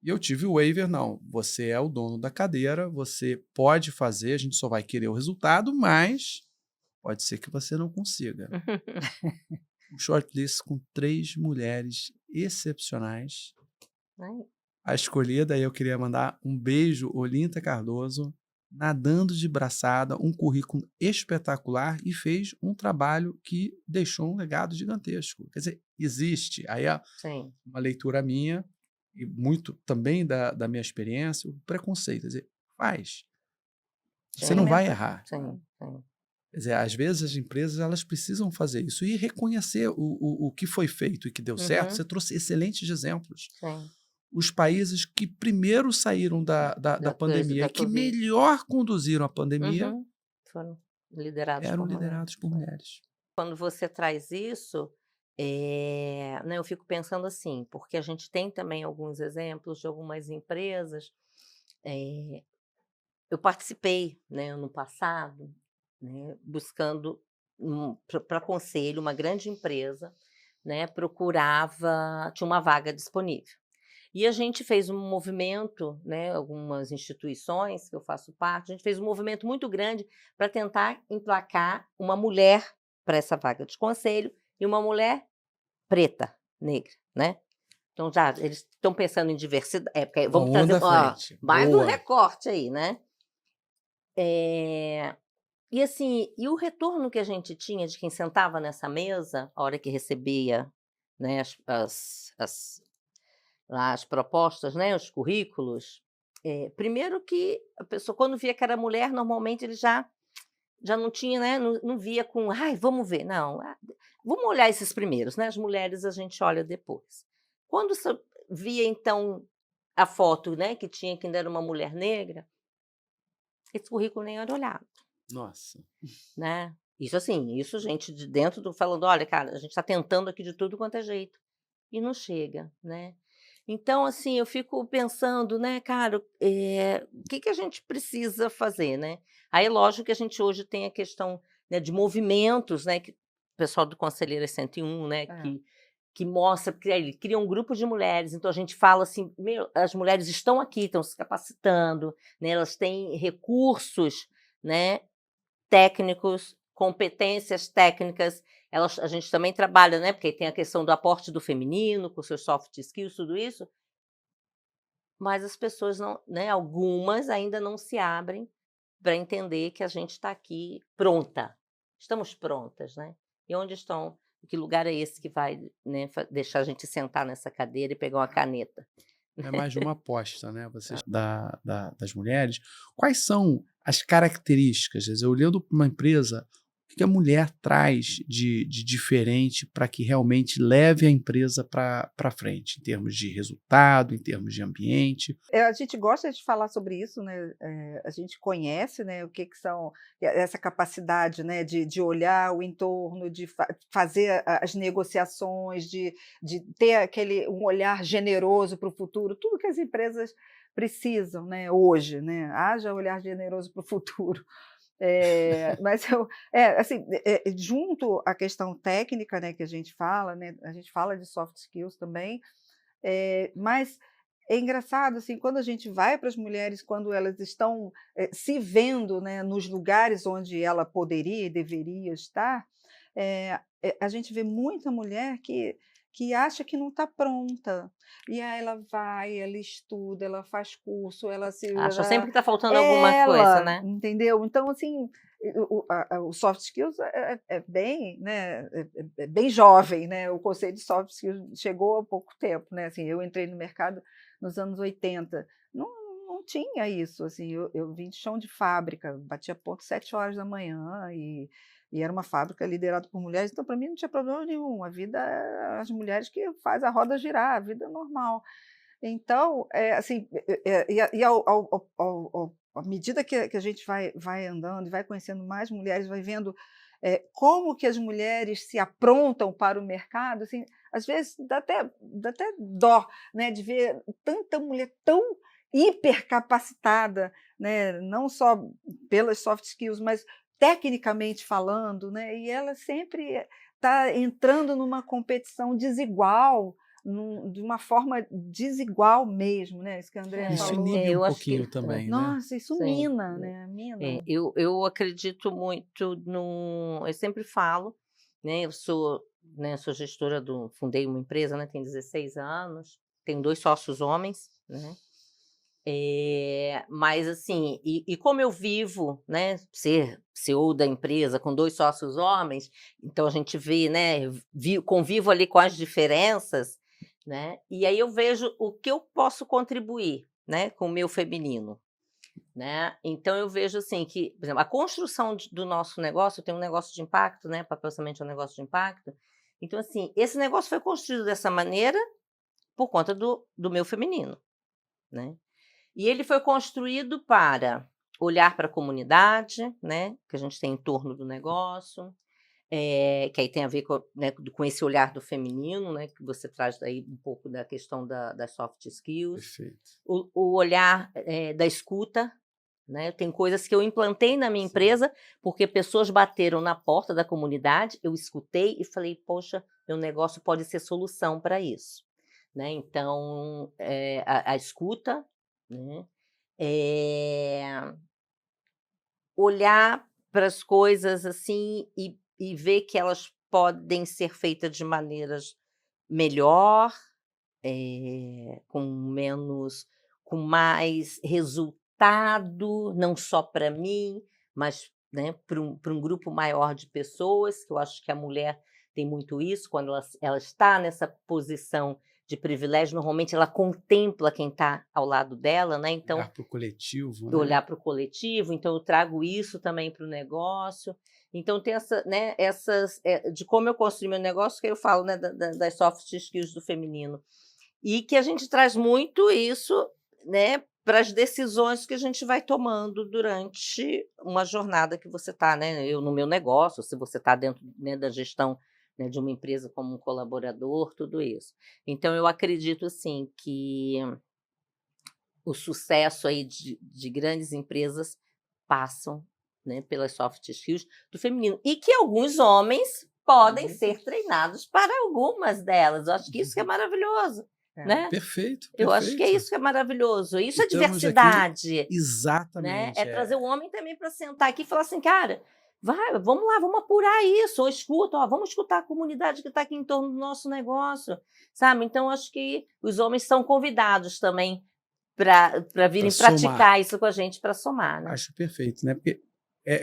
Speaker 1: E eu tive o waiver, não, você é o dono da cadeira, você pode fazer, a gente só vai querer o resultado, mas pode ser que você não consiga. Um shortlist com 3 mulheres excepcionais. A escolhida, aí eu queria mandar um beijo, Olinta Cardoso, nadando de braçada, um currículo espetacular e fez um trabalho que deixou um legado gigantesco. Quer dizer, existe. Aí uma leitura minha e muito também da minha experiência, o preconceito. Quer dizer, faz. Você não vai errar. Quer dizer, às vezes as empresas elas precisam fazer isso e reconhecer o que foi feito e que deu certo. Você trouxe excelentes exemplos. Os países que primeiro saíram da pandemia, que melhor conduziram a pandemia,
Speaker 3: foram liderados
Speaker 1: eram liderados por mulheres.
Speaker 3: Quando você traz isso, né, eu fico pensando assim, porque a gente tem também alguns exemplos de algumas empresas. Eu participei, né, ano passado, né, buscando para conselho, uma grande empresa, né, tinha uma vaga disponível. E a gente fez um movimento, né, algumas instituições que eu faço parte, a gente fez um movimento muito grande para tentar emplacar uma mulher para essa vaga de conselho e uma mulher preta, negra, né? Então já eles estão pensando em diversidade, porque vamos trazer mais um recorte aí, né? E assim, e o retorno que a gente tinha de quem sentava nessa mesa, a hora que recebia, né, as propostas, né, os currículos, primeiro que a pessoa, quando via que era mulher, normalmente ele já não tinha, né, não via com, vamos ver, não, vamos olhar esses primeiros, né, as mulheres a gente olha depois. Quando você via, então, a foto, né, que ainda era uma mulher negra, esse currículo nem era olhado.
Speaker 1: Nossa.
Speaker 3: Né? Isso gente de dentro falando, olha, cara, a gente está tentando aqui de tudo quanto é jeito. E não chega, né? Então, assim, eu fico pensando, né, cara, o que a gente precisa fazer, né? Aí, lógico que a gente hoje tem a questão, né, de movimentos, né, que o pessoal do Conselheiras 101, né, que mostra, cria um grupo de mulheres, então a gente fala assim, as mulheres estão aqui, estão se capacitando, né, elas têm recursos, né, técnicos, competências técnicas, a gente também trabalha, né, porque tem a questão do aporte do feminino, com seus soft skills, tudo isso, mas as pessoas não, né, algumas ainda não se abrem para entender que a gente está aqui pronta, estamos prontas, né? E onde estão? Que lugar é esse que vai, né, deixar a gente sentar nessa cadeira e pegar uma caneta?
Speaker 1: É mais de uma aposta, né? Vocês das mulheres. Quais são as características? Quer dizer, olhando para uma empresa, o que a mulher traz de diferente para que realmente leve a empresa para frente, em termos de resultado, em termos de ambiente?
Speaker 2: A gente gosta de falar sobre isso, né? A gente conhece, né, o que que são essa capacidade, né, de olhar o entorno, de fazer as negociações, de ter um olhar generoso para o futuro, tudo que as empresas precisam, né, hoje, né? Haja olhar generoso para o futuro. Mas assim, junto à questão técnica, né, que a gente fala, né, a gente fala de soft skills também, mas é engraçado, assim, quando a gente vai para as mulheres, quando elas estão se vendo, né, nos lugares onde ela poderia e deveria estar, a gente vê muita mulher que acha que não está pronta. E aí ela vai, ela estuda, ela faz curso, ela se.
Speaker 3: Acha sempre que está faltando alguma coisa, né?
Speaker 2: Entendeu? Então, assim, o soft skills é bem, né, é bem jovem, né? O conceito de soft skills chegou há pouco tempo, né? Assim, eu entrei no mercado nos anos 80, não tinha isso, assim, eu vim de chão de fábrica, batia ponto 7 horas da manhã e era uma fábrica liderada por mulheres, então para mim não tinha problema nenhum, a vida é as mulheres que faz a roda girar, a vida é normal. Então, assim, à medida que a gente vai andando e vai conhecendo mais mulheres, vai vendo como que as mulheres se aprontam para o mercado, assim, às vezes dá até dó, né, de ver tanta mulher tão hipercapacitada, né, não só pelas soft skills, mas tecnicamente falando, né, e ela sempre está entrando numa competição desigual, de uma forma desigual mesmo, né? Isso que a Andrea
Speaker 1: Isso
Speaker 2: falou.
Speaker 1: inibe um
Speaker 3: eu acho que
Speaker 1: pouquinho também, né?
Speaker 2: Nossa, isso
Speaker 3: sim,
Speaker 2: mina, né? Mina.
Speaker 3: eu acredito muito no. Eu sempre falo, né? Eu sou, né, sou gestora fundei uma empresa, né? Tem 16 anos, tenho 2 sócios homens, né? Mas assim, e como eu vivo, né, ser CEO da empresa com 2 sócios homens, então a gente vê, né, convivo ali com as diferenças, né, e aí eu vejo o que eu posso contribuir, né, com o meu feminino, né. Então eu vejo assim que, por exemplo, a construção do nosso negócio, tem um negócio de impacto, né, Papel Semente é um negócio de impacto, então assim, esse negócio foi construído dessa maneira por conta do meu feminino, né. E ele foi construído para olhar para a comunidade, né, que a gente tem em torno do negócio, que aí tem a ver com, né, com esse olhar do feminino, né, que você traz daí um pouco da questão das soft skills,
Speaker 1: Perfeito.
Speaker 3: o olhar da escuta, né, tem coisas que eu implantei na minha
Speaker 1: Sim.
Speaker 3: empresa, porque pessoas bateram na porta da comunidade, eu escutei e falei, poxa, meu negócio pode ser solução para isso. Né? Então, a escuta, né? Olhar para as coisas assim e ver que elas podem ser feitas de maneiras melhor, com menos, com mais resultado, não só para mim, mas, né, para um grupo maior de pessoas, que eu acho que a mulher tem muito isso, quando ela está nessa posição de privilégio, normalmente ela contempla quem está ao lado dela, né? Então,
Speaker 1: Olhar para o coletivo, né?
Speaker 3: olhar para o coletivo, então eu trago isso também para o negócio. Então tem né, de como eu construí meu negócio, que eu falo, né, das soft skills do feminino. E que a gente traz muito isso, né, para as decisões que a gente vai tomando durante uma jornada que você está, né? Eu no meu negócio, se você está dentro, né, da gestão, né, de uma empresa como um colaborador, tudo isso. Então eu acredito assim que o sucesso aí de grandes empresas passam, né, pelas soft skills do feminino. E que alguns homens podem ser treinados para algumas delas. Eu acho que isso que é maravilhoso. Né?
Speaker 1: Perfeito,
Speaker 3: Eu acho que é
Speaker 1: perfeito.
Speaker 3: isso que é maravilhoso. Isso é
Speaker 1: Estamos aqui
Speaker 3: diversidade. Né?
Speaker 1: exatamente.
Speaker 3: É trazer o homem também para sentar aqui e falar assim, cara, vamos lá, vamos apurar isso, ou escuta, ó, vamos escutar a comunidade que está aqui em torno do nosso negócio, sabe? Então, acho que os homens são convidados também para virem praticar isso com a gente, para somar. Né?
Speaker 1: Acho perfeito, né? Porque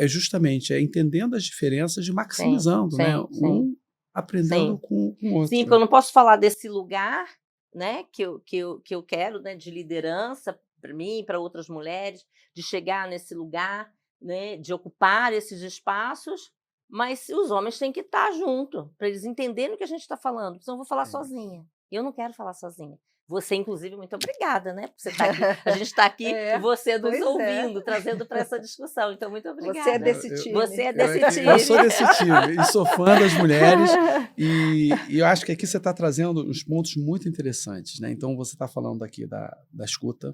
Speaker 1: justamente entendendo as diferenças e maximizando,
Speaker 3: sim,
Speaker 1: né?
Speaker 3: Sim.
Speaker 1: Aprendendo com o outro.
Speaker 3: Sim, porque eu não posso falar desse lugar, né, que eu quero, né, de liderança para mim, para outras mulheres, de chegar nesse lugar, né, de ocupar esses espaços, Mas os homens têm que estar junto, para eles entenderem o que a gente está falando, senão eu vou falar
Speaker 1: É.
Speaker 3: sozinha. E eu não quero falar sozinha. Você, inclusive, muito obrigada, né? Por você estar aqui. A gente está aqui e você nos
Speaker 2: pois é.
Speaker 3: ouvindo, trazendo para essa discussão. Então, muito
Speaker 2: Você é
Speaker 3: obrigada.
Speaker 2: desse time.
Speaker 3: Você é
Speaker 1: Eu,
Speaker 3: desse
Speaker 1: eu
Speaker 3: time.
Speaker 1: sou desse time e sou fã das mulheres e eu acho que aqui você está trazendo uns pontos muito interessantes, né? Então você está falando aqui da escuta.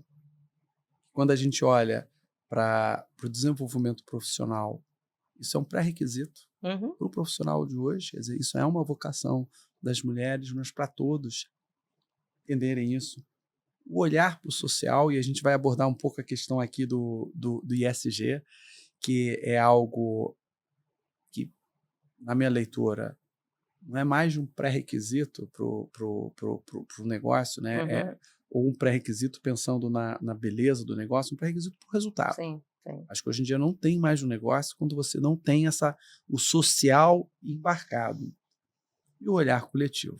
Speaker 1: Quando a gente olha para o desenvolvimento profissional, isso é um pré-requisito
Speaker 3: Uhum.
Speaker 1: para o profissional de hoje. Quer dizer, isso é uma vocação das mulheres, mas para todos entenderem isso. O olhar para o social, e a gente vai abordar um pouco a questão aqui do ISG, que é algo que, na minha leitura, não é mais um pré-requisito para o negócio, né?
Speaker 3: Uhum.
Speaker 1: Ou um pré-requisito pensando na beleza do negócio, um pré-requisito para o resultado.
Speaker 3: Sim, sim.
Speaker 1: Acho que hoje em dia não tem mais um negócio quando você não tem o social embarcado. E o olhar coletivo,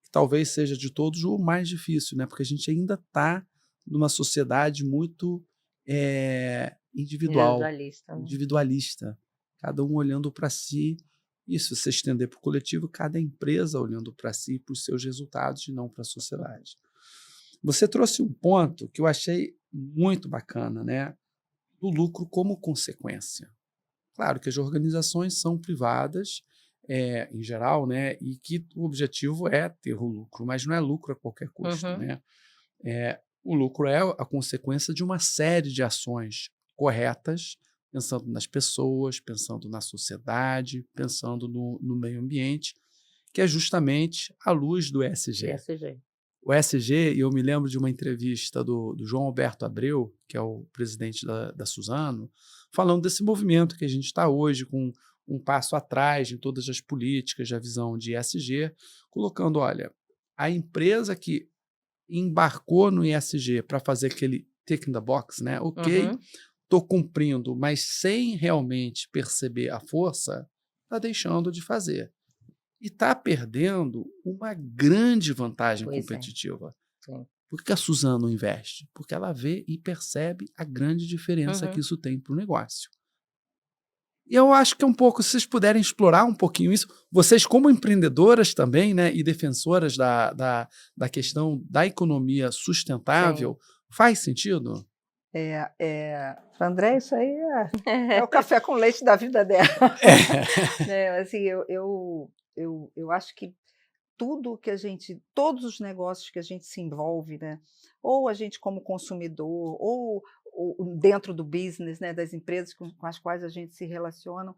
Speaker 1: que talvez seja de todos o mais difícil, né? Porque a gente ainda está numa sociedade muito individual,
Speaker 3: Individualista, né?
Speaker 1: individualista, cada um olhando para si. E se você estender para o coletivo, cada empresa olhando para si e para os seus resultados e não para a sociedade. Você trouxe um ponto que eu achei muito bacana, né? Do lucro como consequência. Claro que as organizações são privadas, em geral, né? E que o objetivo é ter o lucro, mas não é lucro a qualquer custo,
Speaker 3: Uhum.
Speaker 1: né? O lucro é a consequência de uma série de ações corretas, pensando nas pessoas, pensando na sociedade, pensando no meio ambiente, que é justamente a luz do ESG.
Speaker 3: ESG.
Speaker 1: O ESG, e eu me lembro de uma entrevista do João Alberto Abreu, que é o presidente da Suzano, falando desse movimento que a gente está hoje, com um passo atrás em todas as políticas, da visão de ESG, colocando, olha, a empresa que embarcou no ESG para fazer aquele tick in the box, né? Ok,
Speaker 3: Uhum.
Speaker 1: estou cumprindo, mas sem realmente perceber a força, está deixando de fazer. E está perdendo uma grande vantagem
Speaker 3: Pois é.
Speaker 1: competitiva.
Speaker 3: Sim.
Speaker 1: Por que a Suzano investe? Porque ela vê e percebe a grande diferença que isso tem para o negócio. E eu acho que é um pouco, se vocês puderem explorar um pouquinho isso, vocês como empreendedoras também, né, e defensoras da questão da economia sustentável, faz sentido?
Speaker 2: Para André, isso aí é o café com leite da vida dela. Assim, eu acho que tudo que todos os negócios que a gente se envolve, né? Ou a gente como consumidor, ou dentro do business, né? Das empresas com as quais a gente se relaciona,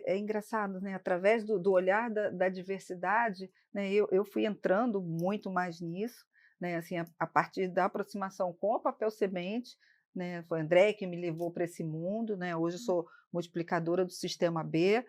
Speaker 2: é engraçado, né? Através do olhar da diversidade, né? Eu fui entrando muito mais nisso, né? Assim, a partir da aproximação com o papel semente, né? Foi André que me levou para esse mundo, né? Hoje eu sou multiplicadora do Sistema B.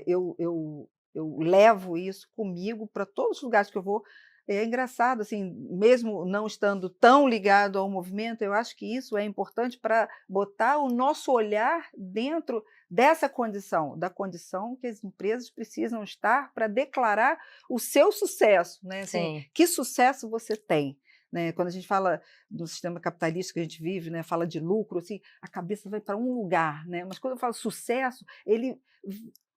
Speaker 2: Eu levo isso comigo para todos os lugares que eu vou. É engraçado, assim, mesmo não estando tão ligado ao movimento, eu acho que isso é importante para botar o nosso olhar dentro dessa condição, da condição que as empresas precisam estar para declarar o seu sucesso, né? Assim,
Speaker 3: Sim.
Speaker 2: que sucesso você tem? Né? Quando a gente fala do sistema capitalista que a gente vive, né? Fala de lucro, assim, a cabeça vai para um lugar, né? Mas quando eu falo sucesso, ele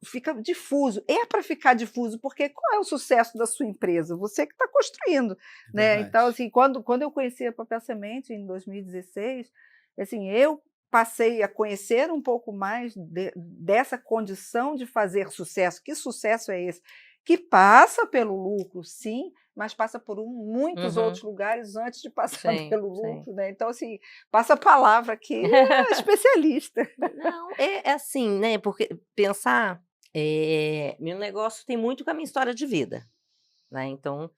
Speaker 2: fica difuso. É para ficar difuso, porque qual é o sucesso da sua empresa? Você que está construindo, né? Então, assim, quando eu conheci a Papel Semente em 2016, assim, eu passei a conhecer um pouco mais dessa condição de fazer sucesso. Que sucesso é esse? Que passa pelo lucro, sim, mas passa por muitos outros lugares antes de passar pelo lucro, né? Então, assim, passa a palavra aqui, especialista.
Speaker 3: Não, é assim, né? Porque pensar, meu negócio tem muito com a minha história de vida, né? Então,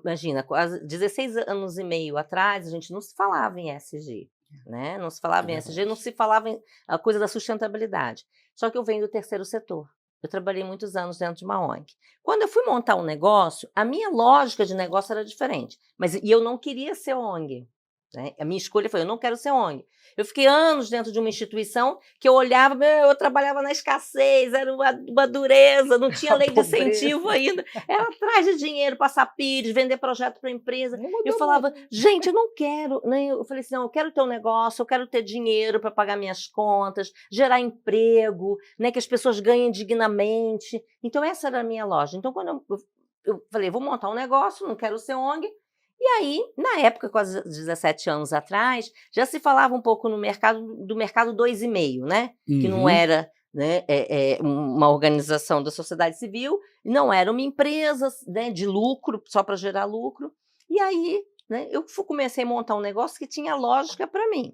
Speaker 3: imagina, quase 16 anos e meio atrás, a gente não se falava em ESG, né? Não se falava em ESG, não se falava em a coisa da sustentabilidade. Só que eu venho do terceiro setor. Eu trabalhei muitos anos dentro de uma ONG. Quando eu fui montar um negócio, a minha lógica de negócio era diferente. E eu não queria ser ONG. né? A minha escolha foi, eu não quero ser ONG. Eu fiquei anos dentro de uma instituição que eu olhava, eu trabalhava na escassez, era uma dureza, não tinha
Speaker 2: A
Speaker 3: lei de
Speaker 2: pobreza.
Speaker 3: incentivo ainda, era atrás de dinheiro, passar PIDs, vender projeto para a empresa.
Speaker 2: Nem mudou
Speaker 3: Eu falava,
Speaker 2: muito.
Speaker 3: gente, eu não quero, né? Eu falei assim, não, eu quero ter um negócio, eu quero ter dinheiro para pagar minhas contas, gerar emprego, né? Que as pessoas ganhem dignamente. Então essa era a minha loja. Então quando eu falei, vou montar um negócio, não quero ser ONG. E aí, na época, quase 17 anos atrás, já se falava um pouco no mercado do mercado 2,5, né? Que não
Speaker 1: Uhum.
Speaker 3: era, né, uma organização da sociedade civil, não era uma empresa, né, de lucro, só para gerar lucro. E aí, né, eu comecei a montar um negócio que tinha lógica para mim.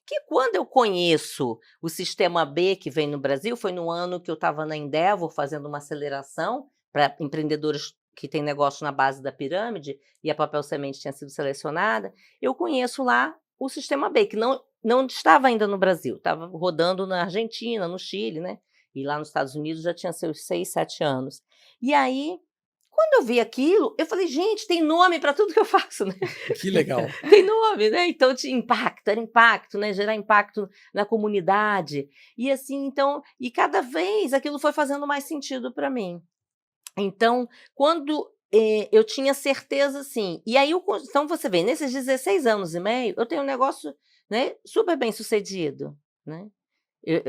Speaker 3: Que quando eu conheço o Sistema B que vem no Brasil, foi no ano que eu estava na Endeavor fazendo uma aceleração para empreendedores que têm negócio na base da pirâmide, e a Papel Semente tinha sido selecionada, eu conheço lá o Sistema B, que não estava ainda no Brasil, estava rodando na Argentina, no Chile, né? E lá nos Estados Unidos já tinha seus 6, 7 anos. E aí, quando eu vi aquilo, eu falei, gente, tem nome para tudo que eu faço, né?
Speaker 1: Que legal.
Speaker 3: Tem nome, né? Então tinha impacto, era impacto, né? Gerar impacto na comunidade. E assim, então, e cada vez aquilo foi fazendo mais sentido para mim. Então, quando eu tinha certeza, assim, e aí então você vê, nesses 16 anos e meio, eu tenho um negócio, né, super bem sucedido, né?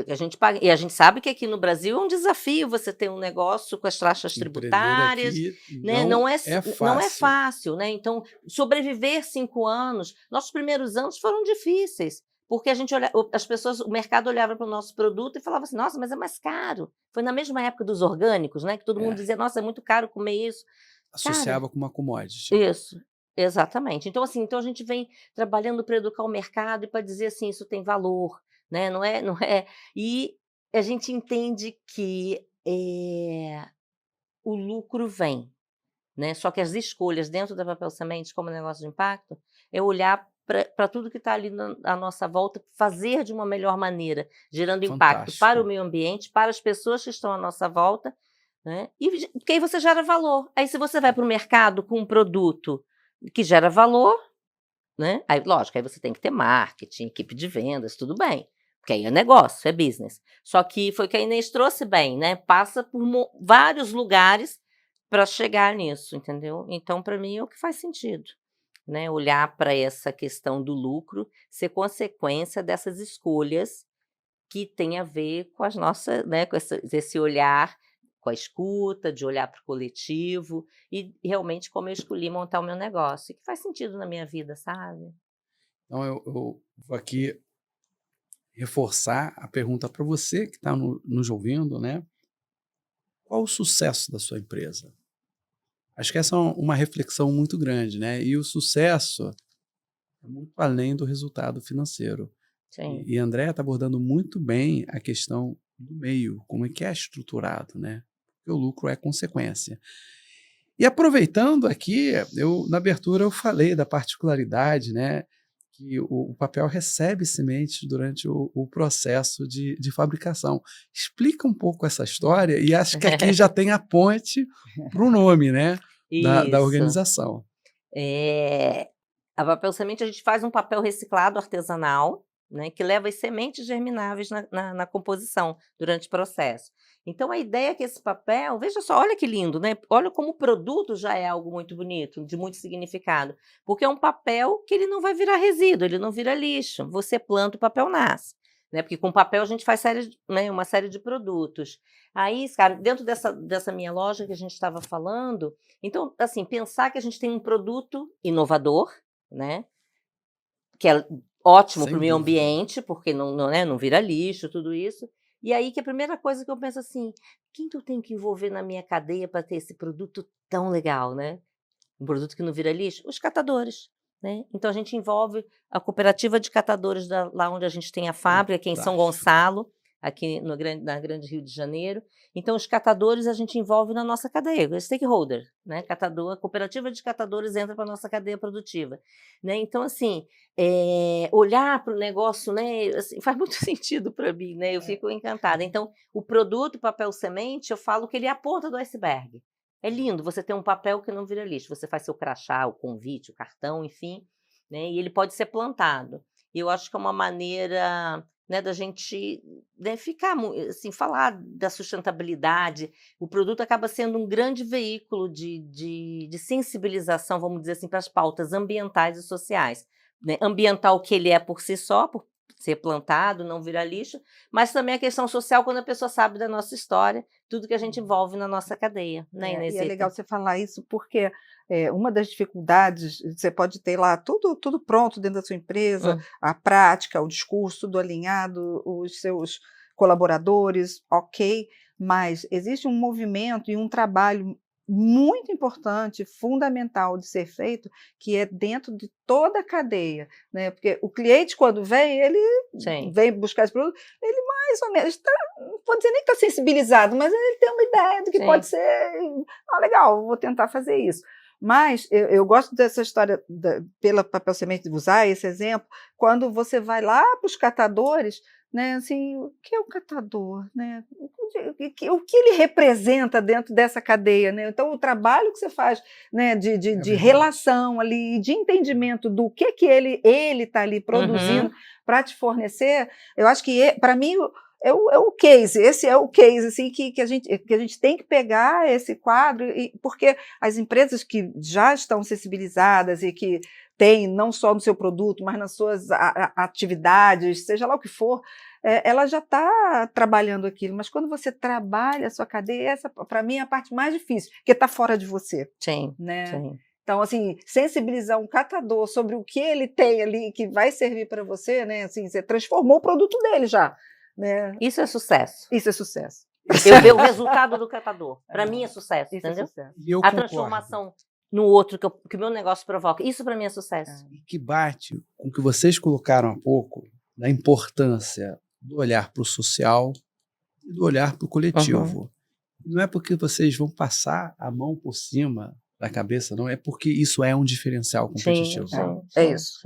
Speaker 3: A gente paga, e a gente sabe que aqui no Brasil é um desafio você ter um negócio com as taxas
Speaker 1: Empreender
Speaker 3: tributárias,
Speaker 1: aqui
Speaker 3: né?
Speaker 1: não
Speaker 3: Não é
Speaker 1: é fácil.
Speaker 3: fácil, né? Então, sobreviver 5 anos, nossos primeiros anos foram difíceis, porque as pessoas, o mercado olhava para o nosso produto e falava assim, nossa, mas é mais caro. Foi na mesma época dos orgânicos, né? Que todo mundo
Speaker 1: É,
Speaker 3: dizia, nossa, é muito caro comer isso. Cara,
Speaker 1: associava com uma commodity.
Speaker 3: isso, exatamente. Então, assim, então a gente vem trabalhando para educar o mercado e para dizer assim, isso tem valor, né? Não é. E a gente entende que o lucro vem, né? Só que as escolhas dentro da Papel Semente, como negócio de impacto, é olhar para tudo que está ali à nossa volta, fazer de uma melhor maneira, gerando impacto para o
Speaker 1: Fantástico.
Speaker 3: meio ambiente, para as pessoas que estão à nossa volta, né? Porque aí você gera valor. Aí, se você vai para o mercado com um produto que gera valor, né? Aí, lógico, aí você tem que ter marketing, equipe de vendas, tudo bem. Porque aí é negócio, é business. Só que foi o que a Inês trouxe bem, né? Passa por vários lugares para chegar nisso, entendeu? Então, para mim, é o que faz sentido, né? Olhar para essa questão do lucro ser consequência dessas escolhas que tem a ver com as nossas, né? Com esse olhar, com a escuta, de olhar para o coletivo e realmente como eu escolhi montar o meu negócio, que faz sentido na minha vida, sabe?
Speaker 1: Então, eu vou aqui reforçar a pergunta para você que está nos ouvindo, né? Qual o sucesso da sua empresa? Acho que essa é uma reflexão muito grande, né? E o sucesso é muito além do resultado financeiro.
Speaker 3: Sim.
Speaker 1: E André está abordando muito bem a questão do meio, como é que é estruturado, né? Porque o lucro é consequência. E aproveitando aqui, na abertura eu falei da particularidade, né? Que o papel recebe sementes durante o processo de fabricação. Explica um pouco essa história e acho que aqui já tem a ponte para o nome, né? Da
Speaker 3: Isso.
Speaker 1: organização.
Speaker 3: A Papel Semente, a gente faz um papel reciclado artesanal, né, que leva as sementes germináveis na composição durante o processo. Então, a ideia é que esse papel, veja só, olha que lindo, né? Olha como o produto já é algo muito bonito, de muito significado, porque é um papel que ele não vai virar resíduo, ele não vira lixo. Você planta, o papel nasce, né? Porque com papel a gente faz uma série de produtos. Aí, cara, dentro dessa minha loja que a gente estava falando, então, assim, pensar que a gente tem um produto inovador, né? Que é ótimo para
Speaker 1: Sem
Speaker 3: o meio
Speaker 1: dúvida.
Speaker 3: ambiente, porque não vira lixo, tudo isso. E aí que a primeira coisa que eu penso assim, quem que eu tenho que envolver na minha cadeia para ter esse produto tão legal, né? Um produto que não vira lixo? Os catadores, né? Então a gente envolve a cooperativa de catadores lá onde a gente tem a fábrica, aqui em São
Speaker 1: Fantástico.
Speaker 3: Gonçalo, aqui na Grande Rio de Janeiro. Então os catadores a gente envolve na nossa cadeia, o stakeholder, né? Catador, a cooperativa de catadores entra para a nossa cadeia produtiva, né? Então assim, olhar para o negócio, né, assim, faz muito sentido para mim, né? Eu fico encantada. Então o produto papel semente, eu falo que ele é a ponta do iceberg. É lindo você ter um papel que não vira lixo. Você faz seu crachá, o convite, o cartão, enfim. né, e ele pode ser plantado. Eu acho que é uma maneira, né, da gente, né, ficar assim, falar da sustentabilidade. O produto acaba sendo um grande veículo de sensibilização, vamos dizer assim, para as pautas ambientais e sociais, né? Ambiental, que ele é por si só, por ser plantado, não virar lixo, mas também a questão social, quando a pessoa sabe da nossa história, tudo que a gente envolve na nossa cadeia, né,
Speaker 2: E é
Speaker 3: Inesita?
Speaker 2: legal você falar isso, porque uma das dificuldades, você pode ter lá tudo pronto dentro da sua empresa,
Speaker 3: Hum,
Speaker 2: a prática, o discurso, tudo alinhado, os seus colaboradores, ok, mas existe um movimento e um trabalho muito importante, fundamental de ser feito, que é dentro de toda a cadeia, né? Porque o cliente, quando vem, ele
Speaker 3: sim,
Speaker 2: vem buscar esse produto, ele mais ou menos não vou dizer nem que está sensibilizado, mas ele tem uma ideia do que pode
Speaker 3: sim.
Speaker 2: ser. Legal, vou tentar fazer isso. Mas eu gosto dessa história, pela Papel Semente, de usar esse exemplo, quando você vai lá para os catadores, né, assim, o que é um catador? Né? O que ele representa dentro dessa cadeia? Né? Então, o trabalho que você faz, né, de
Speaker 1: verdade.
Speaker 2: relação ali, de entendimento do que ele está ali produzindo
Speaker 3: Uhum.
Speaker 2: para te fornecer, eu acho que, para mim, é o case, esse é o case assim, que a gente tem que pegar esse quadro, porque as empresas que já estão sensibilizadas e que têm, não só no seu produto, mas nas suas atividades, seja lá o que for, ela já está trabalhando aquilo, mas quando você trabalha a sua cadeia, essa, para mim, é a parte mais difícil, porque está fora de você.
Speaker 3: Sim,
Speaker 2: Né?
Speaker 3: sim.
Speaker 2: Então, assim, sensibilizar um catador sobre o que ele tem ali que vai servir para você, né? Assim, você transformou o produto dele já. Né?
Speaker 3: Isso é sucesso.
Speaker 2: Isso é sucesso.
Speaker 3: Eu ver o resultado do catador. Para mim é sucesso,
Speaker 2: Isso é
Speaker 3: entendeu?
Speaker 2: sucesso.
Speaker 1: E eu
Speaker 3: A
Speaker 1: concordo.
Speaker 3: transformação no outro que o meu negócio provoca. Isso para mim é sucesso.
Speaker 1: E que bate com o que vocês colocaram há pouco, da importância do olhar para o social e do olhar para o coletivo. Não é porque vocês vão passar a mão por cima da cabeça, não é porque isso é um diferencial competitivo.
Speaker 2: É isso.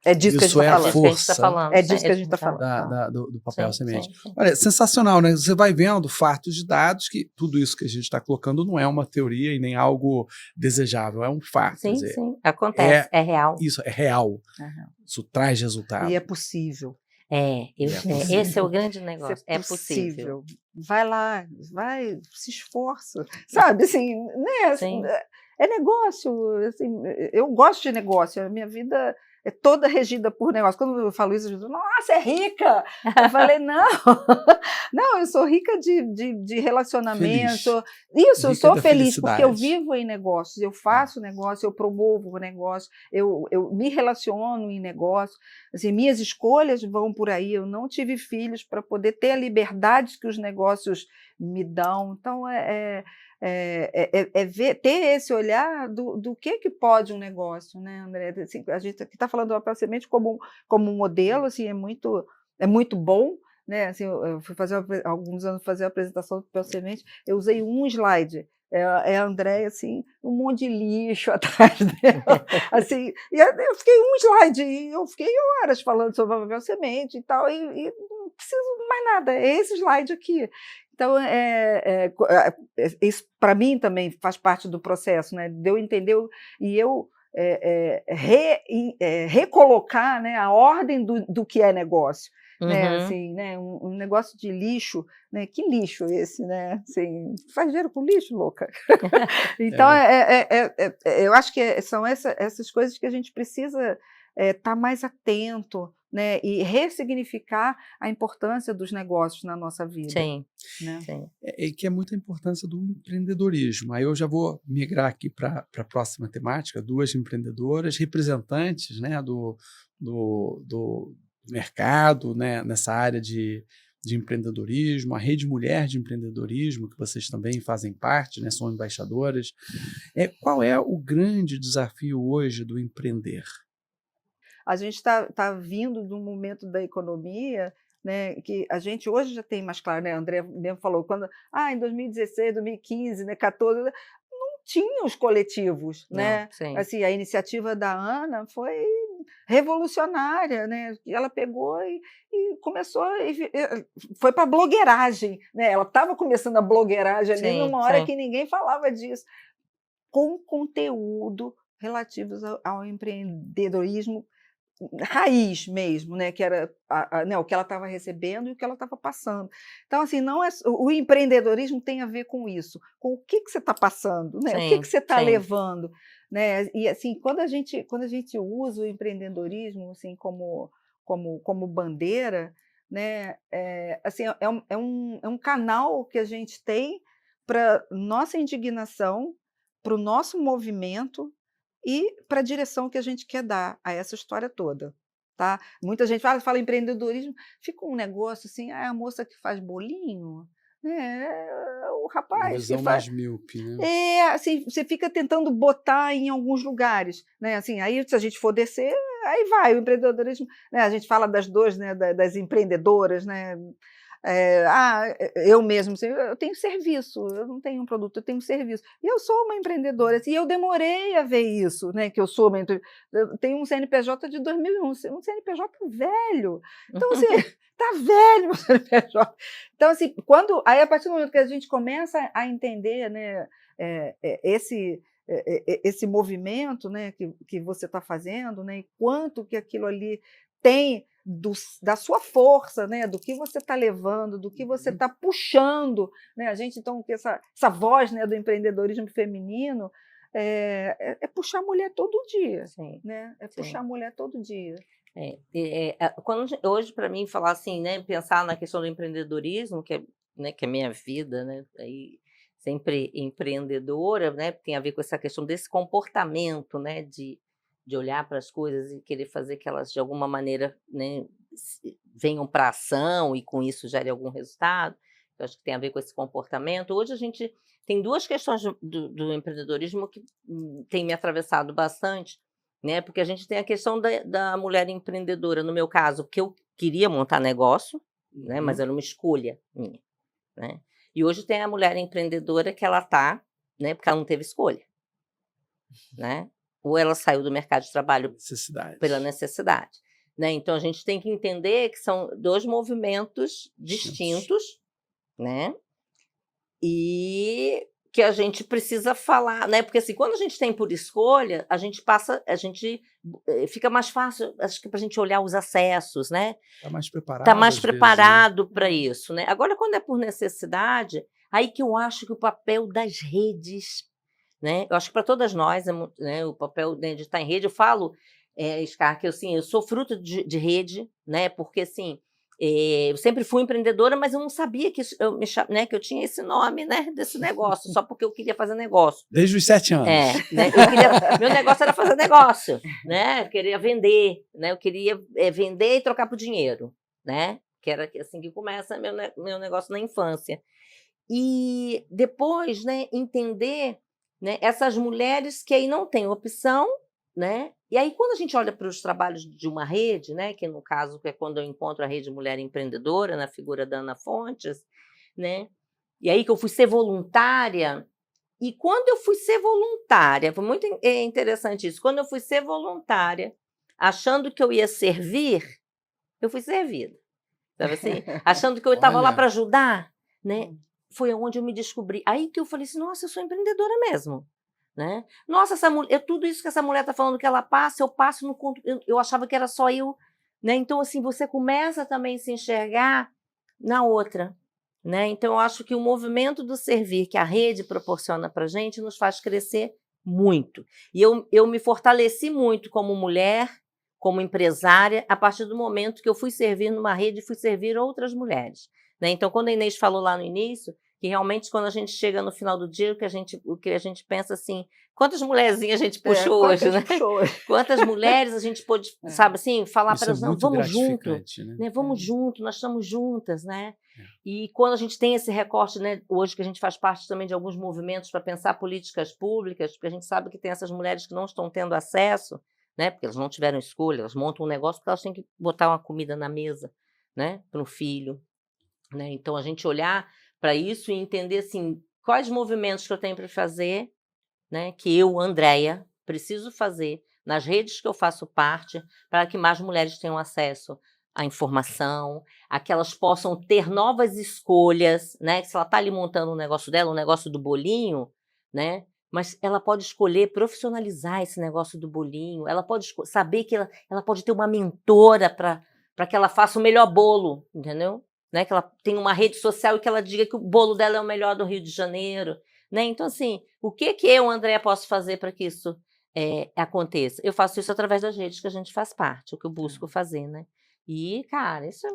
Speaker 2: É disso que a gente
Speaker 1: Isso é
Speaker 2: está
Speaker 1: a
Speaker 2: falando.
Speaker 1: força
Speaker 2: É disso que a gente está falando.
Speaker 1: do papel
Speaker 3: Sim,
Speaker 1: semente.
Speaker 3: sim, sim.
Speaker 1: Olha, sensacional, né? Você vai vendo fatos de dados que tudo isso que a gente está colocando não é uma teoria e nem algo desejável, é um fato.
Speaker 3: Sim,
Speaker 1: Quer dizer,
Speaker 3: sim. Acontece, é real.
Speaker 1: isso é real.
Speaker 2: Aham.
Speaker 1: Isso traz resultado.
Speaker 2: E é possível.
Speaker 1: possível.
Speaker 3: Esse é o grande negócio.
Speaker 2: Isso
Speaker 3: É possível.
Speaker 2: Vai lá, vai, se esforça. Sabe, assim, né?
Speaker 3: Sim.
Speaker 2: É negócio, assim, eu gosto de negócio, a minha vida é toda regida por negócio. Quando eu falo isso, eu digo, nossa, é rica! Eu falei, não, não, eu sou rica de relacionamento.
Speaker 1: Feliz.
Speaker 2: Isso, eu
Speaker 1: Rica
Speaker 2: sou
Speaker 1: da
Speaker 2: feliz, porque eu
Speaker 1: felicidade.
Speaker 2: vivo em negócios, eu faço negócio, eu promovo negócio, eu me relaciono em negócio. Assim, minhas escolhas vão por aí, eu não tive filhos para poder ter a liberdade que os negócios me dão. Então, ter esse olhar do que pode um negócio, né, André? Assim, a gente aqui está falando do Papel Semente como um modelo, assim, é muito bom, né? Assim, eu fui fazer alguns anos fazer a apresentação do Papel Semente, eu usei um slide. A Andréia, assim, um monte de lixo atrás dela, assim, e eu fiquei um slide, e eu fiquei horas falando sobre o Papel Semente e tal, e não preciso de mais nada, é esse slide aqui. Então, isso para mim também faz parte do processo, né? De eu entender e eu recolocar, né, a ordem do que é negócio. Né, assim, né, um negócio de lixo, né, que lixo esse, né? Assim, faz dinheiro com lixo, louca. Então, eu acho que são essas coisas que a gente precisa estar mais atento, né, e ressignificar a importância dos negócios na nossa vida.
Speaker 3: Sim,
Speaker 2: né?
Speaker 3: sim.
Speaker 1: E que é muita importância do empreendedorismo. Aí eu já vou migrar aqui para a próxima temática, duas empreendedoras, representantes, né, do mercado, né, nessa área de empreendedorismo, a Rede Mulher de Empreendedorismo, que vocês também fazem parte, né, são embaixadoras. Qual é o grande desafio hoje do empreender?
Speaker 2: A gente está vindo de um momento da economia, né, que a gente hoje já tem mais claro, né? André mesmo falou, quando em 2016, 2015, né, 14, não tinha os coletivos, né?
Speaker 3: Sim.
Speaker 2: Assim, a iniciativa da Ana foi revolucionária, né? Ela pegou e começou, foi para a blogueiragem, né? Ela estava começando a blogueiragem ali numa hora que ninguém falava disso, com conteúdo relativos ao empreendedorismo raiz mesmo, né, que era né, o que ela estava recebendo e o que ela estava passando. Então, assim, não é o empreendedorismo tem a ver com isso, com o que você está passando, né, o que
Speaker 3: Sim,
Speaker 2: você está
Speaker 3: sim.
Speaker 2: levando, né, e assim, quando a gente usa o empreendedorismo, assim, como bandeira, né, assim, é um canal que a gente tem para nossa indignação, para o nosso movimento, e para a direção que a gente quer dar a essa história toda, tá. Muita gente fala empreendedorismo, fica um negócio assim: "Ah, é a moça que faz bolinho, né, é o
Speaker 1: Uma
Speaker 2: rapaz que
Speaker 1: visão
Speaker 2: faz".
Speaker 1: mais míope, né?
Speaker 2: Assim, você fica tentando botar em alguns lugares, né, assim, aí se a gente for descer, aí vai o empreendedorismo, né, a gente fala das 2, né, das empreendedoras, né, eu mesmo, assim, eu tenho serviço, eu não tenho um produto, eu tenho um serviço. E eu sou uma empreendedora, assim, e eu demorei a ver isso, né, que eu sou uma eu tenho um CNPJ de 2001, um CNPJ velho. Então, assim, tá velho o CNPJ. Então, assim, aí a partir do momento que a gente começa a entender, né, esse movimento, né, que você está fazendo, né, e quanto que aquilo ali tem da sua força, né, do que você está levando, do que você está puxando, né? A gente, então, que essa voz, né, do empreendedorismo feminino é puxar a mulher todo dia,
Speaker 3: Sim,
Speaker 2: né? É
Speaker 3: sim.
Speaker 2: puxar a mulher todo dia.
Speaker 3: Hoje, para mim, falar assim, né, pensar na questão do empreendedorismo, que é minha vida, né, aí, sempre empreendedora, né, tem a ver com essa questão desse comportamento, né, de olhar para as coisas e querer fazer que elas, de alguma maneira, né, venham para ação e com isso gere algum resultado. Eu acho que tem a ver com esse comportamento. Hoje a gente tem duas questões do empreendedorismo que tem me atravessado bastante, né? Porque a gente tem a questão da mulher empreendedora, no meu caso, que eu queria montar negócio, né? Mas era uma escolha minha, né? E hoje tem a mulher empreendedora que ela tá, né? Porque ela não teve escolha, né? Ou ela saiu do mercado de trabalho pela necessidade, né? Então a gente tem que entender que são dois movimentos distintos, né? E que a gente precisa falar, né? Porque assim, quando a gente tem por escolha, a gente fica mais fácil, acho que para a gente olhar os acessos, né?
Speaker 1: Tá mais preparado,
Speaker 3: Tá mais
Speaker 1: às vezes, né?
Speaker 3: preparado para isso, né? Agora, quando é por necessidade, aí que eu acho que o papel das redes, né? Eu acho que para todas nós, né, o papel, né, de estar em rede, eu falo, Scar, que assim, eu sou fruto de rede, né? Porque assim, eu sempre fui empreendedora, mas eu não sabia que né, que eu tinha esse nome, né, desse negócio, só porque eu queria fazer negócio.
Speaker 1: Desde os 7 anos.
Speaker 3: Né? Meu negócio era fazer negócio, né? Eu queria vender, né? Eu queria vender e trocar por dinheiro, né? Que era assim que começa meu negócio na infância. E depois, né, entender, né, essas mulheres que aí não têm opção, né? E aí, quando a gente olha para os trabalhos de uma rede, né, que no caso é quando eu encontro a Rede Mulher Empreendedora, na figura da Ana Fontes, né? E aí que eu fui ser voluntária. E quando eu fui ser voluntária, foi muito interessante isso. Quando eu fui ser voluntária, achando que eu ia servir, eu fui servida. Sabe assim? Achando que eu estava lá para ajudar, né? Foi onde eu me descobri. Aí que eu falei assim, nossa, eu sou empreendedora mesmo, né? Nossa, essa mulher, tudo isso que essa mulher está falando que ela passa, eu passo no conto. Eu achava que era só eu, né? Então assim, você começa também a se enxergar na outra, né? Então eu acho que o movimento do servir que a rede proporciona para a gente nos faz crescer muito. E eu me fortaleci muito como mulher, como empresária, a partir do momento que eu fui servir numa rede e fui servir outras mulheres, né? Então, quando a Inês falou lá no início, que realmente quando a gente chega no final do dia, o que a gente pensa assim, quantas mulherzinhas a gente puxou hoje, né? Quantas mulheres a gente pôde, sabe assim, falar para elas, não, vamos junto, né? Vamos junto, nós estamos juntas, né? E quando a gente tem esse recorte, né, hoje que a gente faz parte também de alguns movimentos para pensar políticas públicas, porque a gente sabe que tem essas mulheres que não estão tendo acesso, né, porque elas não tiveram escolha, elas montam um negócio porque elas têm que botar uma comida na mesa, né, para o filho, né? Então a gente olhar para isso e entender assim, quais movimentos que eu tenho para fazer, né, que eu, Andréia, preciso fazer nas redes que eu faço parte para que mais mulheres tenham acesso à informação, a que elas possam ter novas escolhas, né? Que se ela está ali montando um negócio dela, um negócio do bolinho, né? mas ela pode escolher profissionalizar esse negócio do bolinho, ela pode saber que ela pode ter uma mentora para que ela faça o melhor bolo, entendeu? Né? Que ela tem uma rede social e que ela diga que o bolo dela é o melhor do Rio de Janeiro. Né? Então, assim, o que eu, Andréa, posso fazer para que isso aconteça? Eu faço isso através das redes que a gente faz parte, o que eu busco fazer, né? E, cara, isso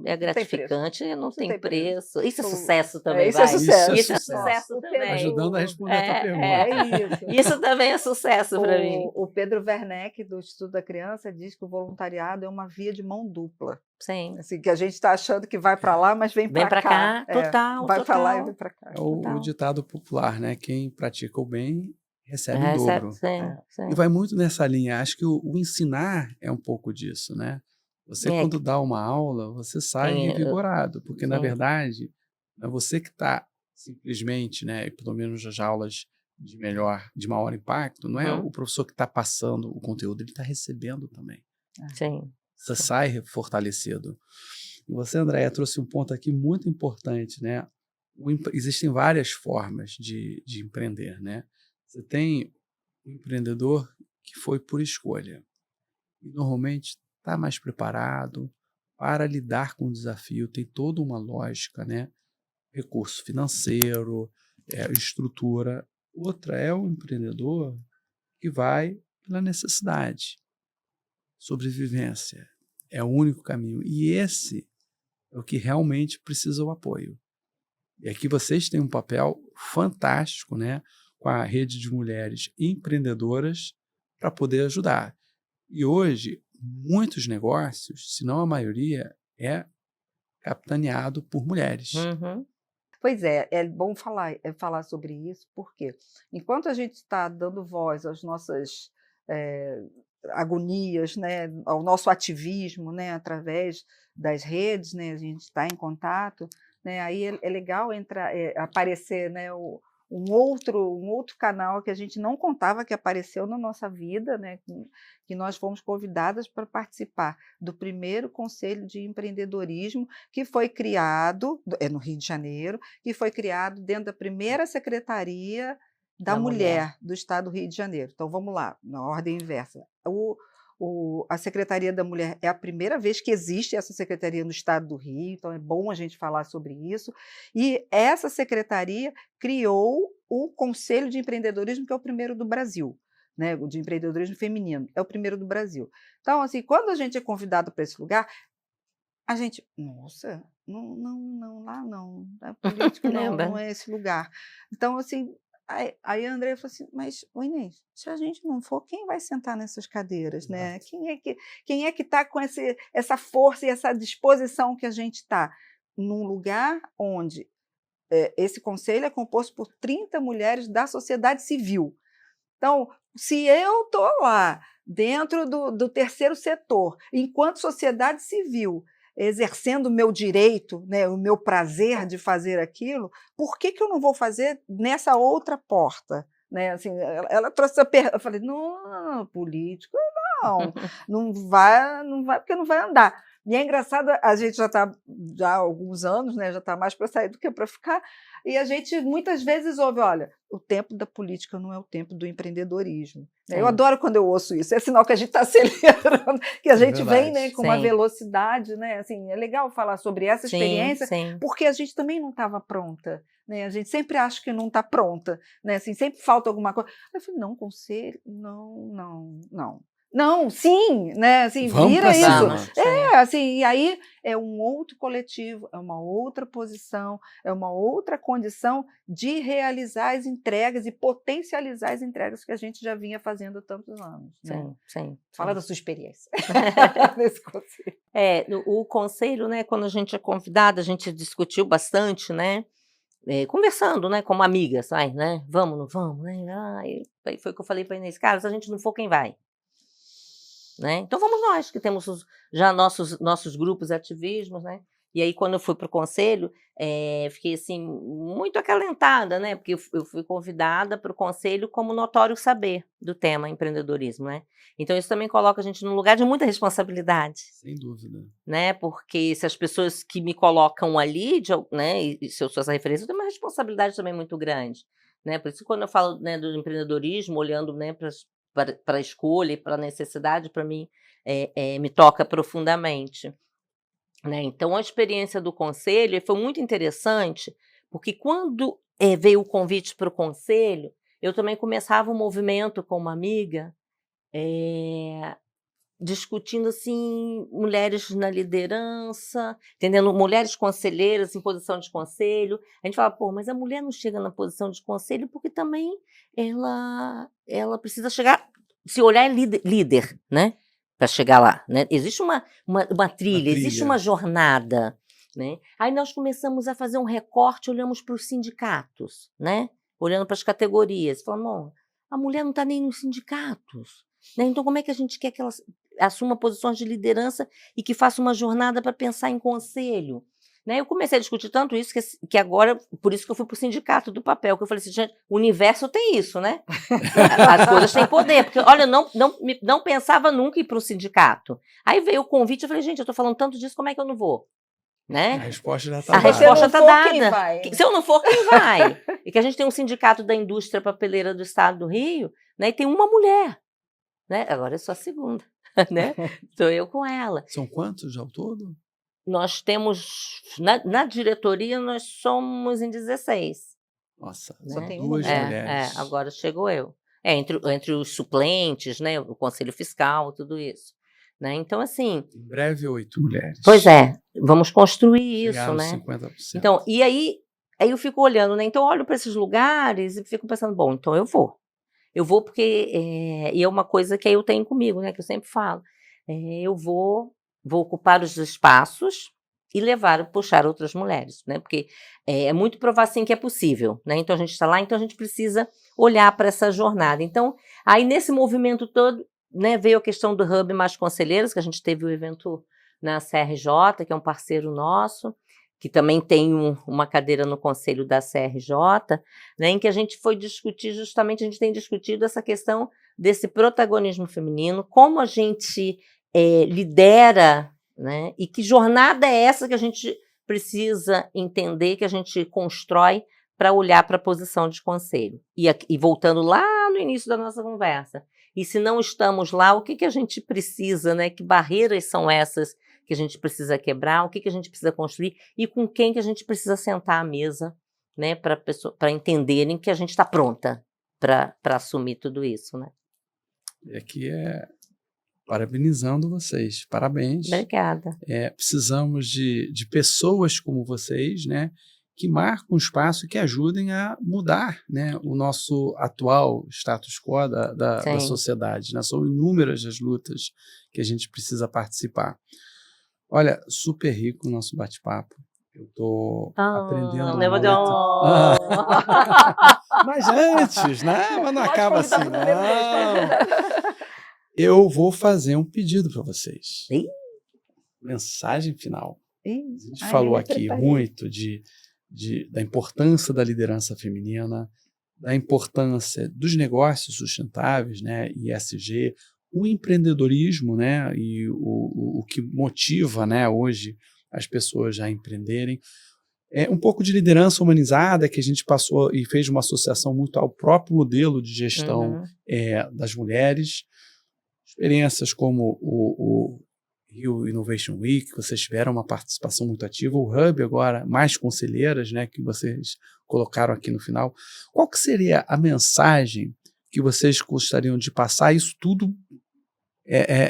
Speaker 3: é gratificante, não tem preço. Isso é sucesso também,
Speaker 2: isso é
Speaker 3: vai.
Speaker 2: sucesso.
Speaker 3: Isso é sucesso
Speaker 2: Nossa,
Speaker 3: também.
Speaker 1: Ajudando a responder a tua pergunta.
Speaker 2: É isso.
Speaker 3: Isso também é sucesso para mim.
Speaker 2: O Pedro Werneck, do Instituto da Criança, diz que o voluntariado é uma via de mão dupla.
Speaker 3: Sim.
Speaker 2: Assim, que a gente está achando que vai para lá, mas vem para cá.
Speaker 3: Total,
Speaker 2: vai para lá e vem para cá.
Speaker 1: É o ditado popular, né? Quem pratica o bem recebe em dobro.
Speaker 3: Sim.
Speaker 1: E vai muito nessa linha. Acho que o ensinar é um pouco disso, né? Você, quando dá uma aula, você sai revigorado, porque, na verdade, não é você que está simplesmente, né, pelo menos as aulas de maior impacto, não é o professor que está passando o conteúdo, ele está recebendo também.
Speaker 3: Sim.
Speaker 1: Você sai fortalecido. E você, Andréa, trouxe um ponto aqui muito importante, né? Existem várias formas de empreender, né? Você tem um empreendedor que foi por escolha. E, normalmente, está mais preparado para lidar com o desafio, tem toda uma lógica, né? Recurso financeiro, estrutura. Outra é o empreendedor que vai pela necessidade, sobrevivência. É o único caminho. E esse é o que realmente precisa o apoio. E aqui vocês têm um papel fantástico, né? Com a rede de mulheres empreendedoras para poder ajudar. E hoje, muitos negócios, se não a maioria, é capitaneado por mulheres.
Speaker 2: Pois é bom falar sobre isso, porque enquanto a gente está dando voz às nossas agonias, né, ao nosso ativismo, né, através das redes, né, a gente está em contato, né, aí é legal aparecer, né, um outro canal que a gente não contava que apareceu na nossa vida, né, que nós fomos convidadas para participar do primeiro Conselho de Empreendedorismo, que foi criado no Rio de Janeiro, que foi criado dentro da primeira Secretaria da Mulher do Estado do Rio de Janeiro. Então, vamos lá, na ordem inversa. A Secretaria da Mulher é a primeira vez que existe essa secretaria no Estado do Rio, então é bom a gente falar sobre isso. E essa secretaria criou o Conselho de Empreendedorismo, que é o primeiro do Brasil, né? O de empreendedorismo feminino, é o primeiro do Brasil. Então, assim, quando a gente é convidado para esse lugar, a gente, nossa, não, lá não, a política não é esse lugar. Então, assim, aí a Andréa falou assim, mas, Inês, se a gente não for, quem vai sentar nessas cadeiras, né? Quem é que está com essa força e essa disposição que a gente está? Num lugar onde esse conselho é composto por 30 mulheres da sociedade civil. Então, se eu estou lá, dentro do terceiro setor, enquanto sociedade civil, exercendo o meu direito, né, o meu prazer de fazer aquilo, por que eu não vou fazer nessa outra porta? Né? Assim, ela trouxe a pergunta, eu falei, não, político, não vai, porque não vai andar. E é engraçado, a gente já está há alguns anos, né, já está mais para sair do que para ficar, e a gente muitas vezes ouve, olha, o tempo da política não é o tempo do empreendedorismo. Eu adoro quando eu ouço isso, é sinal que a gente está acelerando, que a gente vem, né, com uma velocidade, né? Assim, é legal falar sobre essa experiência, porque a gente também não estava pronta. Né? A gente sempre acha que não está pronta, né? Assim, sempre falta alguma coisa. Eu falei, não, conselho, não, sim, né? Assim,
Speaker 1: vamos
Speaker 2: vira isso.
Speaker 1: Assim,
Speaker 2: e aí é um outro coletivo, é uma outra posição, é uma outra condição de realizar as entregas e potencializar as entregas que a gente já vinha fazendo há tantos anos. Né?
Speaker 3: Sim.
Speaker 2: Fala da sua experiência nesse conselho.
Speaker 3: O conselho, né, quando a gente é convidada, a gente discutiu bastante, né? Conversando, né, como amigas, né? Vamos, não vamos, né? Aí foi o que eu falei para a Inês, cara, se a gente não for, quem vai? Né? Então vamos nós, que temos já nossos grupos de ativismos, né? E aí, quando eu fui para o conselho, fiquei assim, muito acalentada, né? Porque eu fui convidada para o conselho como notório saber do tema empreendedorismo, né? Então, isso também coloca a gente num lugar de muita responsabilidade.
Speaker 1: Sem dúvida.
Speaker 3: Né? Porque se as pessoas que me colocam ali, né, e se eu sou essa referência, eu tenho uma responsabilidade também muito grande. né? Por isso que quando eu falo, né, do empreendedorismo, olhando, né, para a escolha e para a necessidade, para mim, me toca profundamente, né? Então, a experiência do conselho foi muito interessante, porque quando veio o convite para o conselho, eu também começava um movimento com uma amiga, discutindo assim, mulheres na liderança, entendendo? Mulheres conselheiras em posição de conselho. A gente fala, pô, mas a mulher não chega na posição de conselho porque também ela precisa chegar, se olhar é líder, né? Para chegar lá, né? Existe uma trilha, existe uma jornada, né? Aí nós começamos a fazer um recorte, olhamos para os sindicatos, né? Olhando para as categorias, falamos, a mulher não está nem nos sindicatos, né? Então como é que a gente quer que ela assuma posições de liderança e que faça uma jornada para pensar em conselho, né? Eu comecei a discutir tanto isso que agora, por isso que eu fui para o sindicato do papel, que eu falei assim, gente, o universo tem isso, né? As coisas têm poder, porque, olha, eu não pensava nunca ir para o sindicato. Aí veio o convite, eu falei, gente, eu estou falando tanto disso, como é que eu não vou? Né?
Speaker 1: A resposta já está
Speaker 3: dada.
Speaker 1: dada.
Speaker 3: A resposta está dada.
Speaker 2: Quem vai?
Speaker 3: Se eu não for, quem vai? E que a gente tem um sindicato da indústria papeleira do estado do Rio, né? E tem uma mulher, né? Agora eu sou a segunda, né? Estou eu com ela.
Speaker 1: São quantos ao todo?
Speaker 3: Nós temos, na diretoria, nós somos em 16.
Speaker 1: Nossa,
Speaker 3: Né?
Speaker 1: só tem duas mulheres.
Speaker 3: Agora chegou eu. Entre os suplentes, né? O conselho fiscal, tudo isso. Né? Então, assim...
Speaker 1: Em breve, 8 mulheres.
Speaker 3: Pois é, vamos construir isso, né?
Speaker 1: 50%.
Speaker 3: Então, e aí eu fico olhando, né? Então, eu olho para esses lugares e fico pensando, bom, então eu vou. Eu vou porque... e é uma coisa que eu tenho comigo, né? Que eu sempre falo. Eu vou ocupar os espaços e puxar outras mulheres, né? Porque é muito provar, sim, que é possível, né? Então, a gente está lá, então a gente precisa olhar para essa jornada. Então, aí nesse movimento todo, né, veio a questão do Hub Mais Conselheiros, que a gente teve o evento na CRJ, que é um parceiro nosso, que também tem uma cadeira no conselho da CRJ, né, em que a gente foi discutir, justamente a gente tem discutido essa questão desse protagonismo feminino, como a gente lidera, né, e que jornada é essa que a gente precisa entender, que a gente constrói para olhar para a posição de conselho. E voltando lá no início da nossa conversa, e se não estamos lá, o que a gente precisa, né? Que barreiras são essas que a gente precisa quebrar? O que a gente precisa construir? E com quem que a gente precisa sentar à mesa, né? Para entenderem que a gente está pronta para assumir tudo isso, né?
Speaker 1: E aqui parabenizando vocês. Parabéns.
Speaker 3: Obrigada.
Speaker 1: Precisamos de pessoas como vocês, né? Que marcam um espaço e que ajudem a mudar, né, o nosso atual status quo da sociedade. Né? São inúmeras as lutas que a gente precisa participar. Olha, super rico o nosso bate-papo. Eu estou aprendendo muito. Mas antes, né? Mas não acaba assim, não. Eu vou fazer um pedido para vocês. Mensagem final. A gente falou aqui muito da importância da liderança feminina, da importância dos negócios sustentáveis, né, ESG, o empreendedorismo, né, e o que motiva, né, hoje as pessoas a empreenderem. Um pouco de liderança humanizada, que a gente passou e fez uma associação muito ao próprio modelo de gestão das mulheres. Experiências como o Rio Innovation Week, vocês tiveram uma participação muito ativa, o Hub agora, mais conselheiras, né, que vocês colocaram aqui no final. Qual que seria a mensagem que vocês gostariam de passar? Isso tudo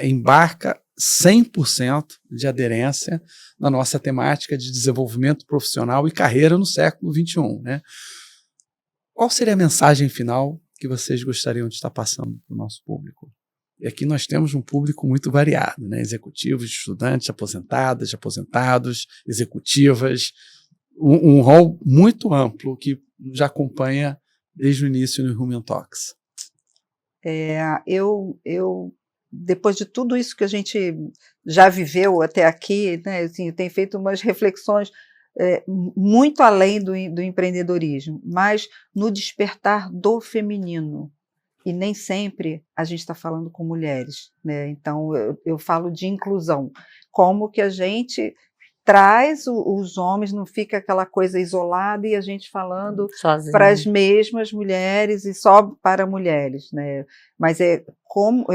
Speaker 1: embarca 100% de aderência na nossa temática de desenvolvimento profissional e carreira no século XXI. Né? Qual seria a mensagem final que vocês gostariam de estar passando para o nosso público? E aqui nós temos um público muito variado, né? Executivos, estudantes, aposentadas, aposentados, executivas, um rol muito amplo que já acompanha desde o início no Human Talks.
Speaker 2: Eu, depois de tudo isso que a gente já viveu até aqui, né, assim, eu tenho feito umas reflexões muito além do empreendedorismo, mas no despertar do feminino. E nem sempre a gente está falando com mulheres, né? Então eu falo de inclusão, como que a gente traz os homens, não fica aquela coisa isolada e a gente falando para as
Speaker 3: Sozinho.
Speaker 2: mesmas mulheres e só para mulheres, né? Mas é como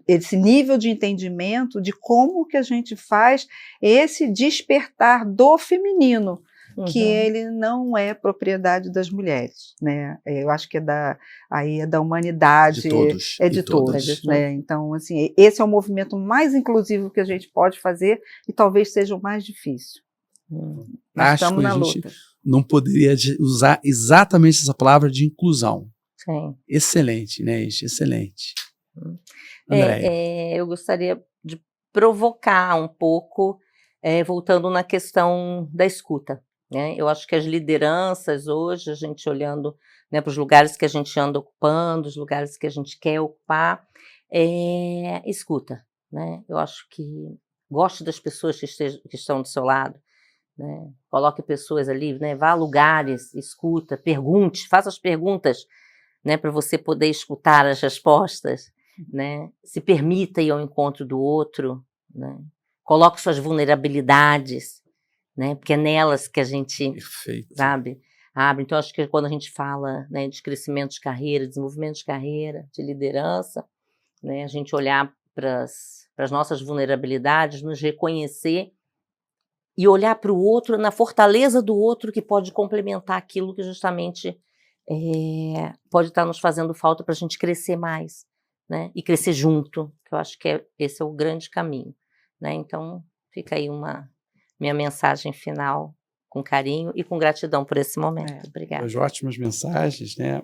Speaker 2: esse nível de entendimento de como que a gente faz esse despertar do feminino, que ele não é propriedade das mulheres, né? Eu acho que aí é da humanidade,
Speaker 1: De todos
Speaker 2: é
Speaker 1: e
Speaker 2: de
Speaker 1: todas.
Speaker 2: todos, né? Então, assim, esse é o movimento mais inclusivo que a gente pode fazer e talvez seja o mais difícil. Nós
Speaker 1: Acho
Speaker 2: estamos
Speaker 1: que
Speaker 2: na
Speaker 1: a gente
Speaker 2: luta.
Speaker 1: não poderia usar exatamente essa palavra de inclusão.
Speaker 3: Sim.
Speaker 1: Excelente, Inês, excelente. Andréia.
Speaker 3: Eu gostaria de provocar um pouco, voltando na questão da escuta, né? Eu acho que as lideranças hoje, a gente olhando, né, para os lugares que a gente anda ocupando, os lugares que a gente quer ocupar, escuta, né? Eu acho que goste das pessoas que estão do seu lado, né? Coloque pessoas ali, né? Vá a lugares, escuta, pergunte, faça as perguntas, né, para você poder escutar as respostas, né? Se permita ir ao encontro do outro, né? Coloque suas vulnerabilidades, né? Porque é nelas que a gente,
Speaker 1: Perfeito.
Speaker 3: sabe, abre. Então, acho que quando a gente fala, né, de crescimento de carreira, desenvolvimento de carreira, de liderança, né, a gente olhar para as nossas vulnerabilidades, nos reconhecer e olhar para o outro, na fortaleza do outro, que pode complementar aquilo que justamente pode estar nos fazendo falta para a gente crescer mais, né? E crescer junto, que eu acho que esse é o grande caminho, né? Então, fica aí minha mensagem final, com carinho e com gratidão por esse momento. Obrigada.
Speaker 1: As ótimas mensagens, né?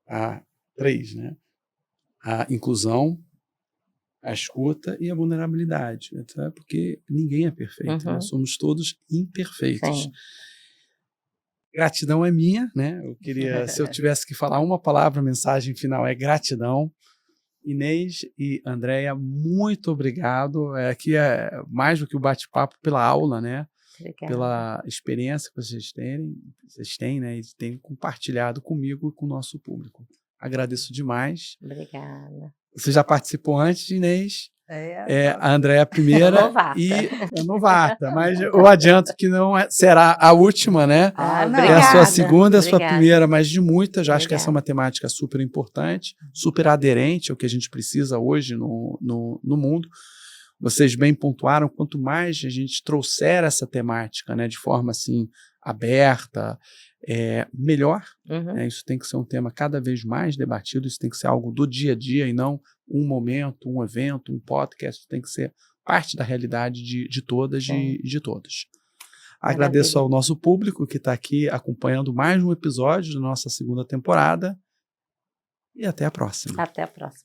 Speaker 1: Há 3, né? A inclusão, a escuta e a vulnerabilidade, né? Porque ninguém é perfeito, né? Somos todos imperfeitos.
Speaker 3: Sim.
Speaker 1: Gratidão é minha, né? Eu queria, se eu tivesse que falar uma palavra, a mensagem final é gratidão. Inês e Andréia, muito obrigado. Aqui é mais do que o bate-papo, pela aula, né?
Speaker 3: Obrigada.
Speaker 1: Pela experiência que vocês têm, né? E têm compartilhado comigo e com o nosso público. Agradeço demais.
Speaker 3: Obrigada.
Speaker 1: Você já participou antes, Inês? A Andréia é a primeira
Speaker 3: novata.
Speaker 1: e é novata, mas eu adianto que não será a última, né?
Speaker 3: Obrigada.
Speaker 1: É a sua segunda, a sua
Speaker 3: Obrigada.
Speaker 1: primeira, mas de muitas. Já acho que
Speaker 3: Obrigada.
Speaker 1: essa é uma temática super importante, super aderente ao que a gente precisa hoje no mundo. Vocês bem pontuaram, quanto mais a gente trouxer essa temática, né, de forma assim aberta, melhor. Né? Isso tem que ser um tema cada vez mais debatido, isso tem que ser algo do dia a dia e não um momento, um evento, um podcast, tem que ser parte da realidade de todas e de todos. Agradeço ao nosso público que está aqui acompanhando mais um episódio da nossa segunda temporada e até a próxima.
Speaker 3: Até a próxima.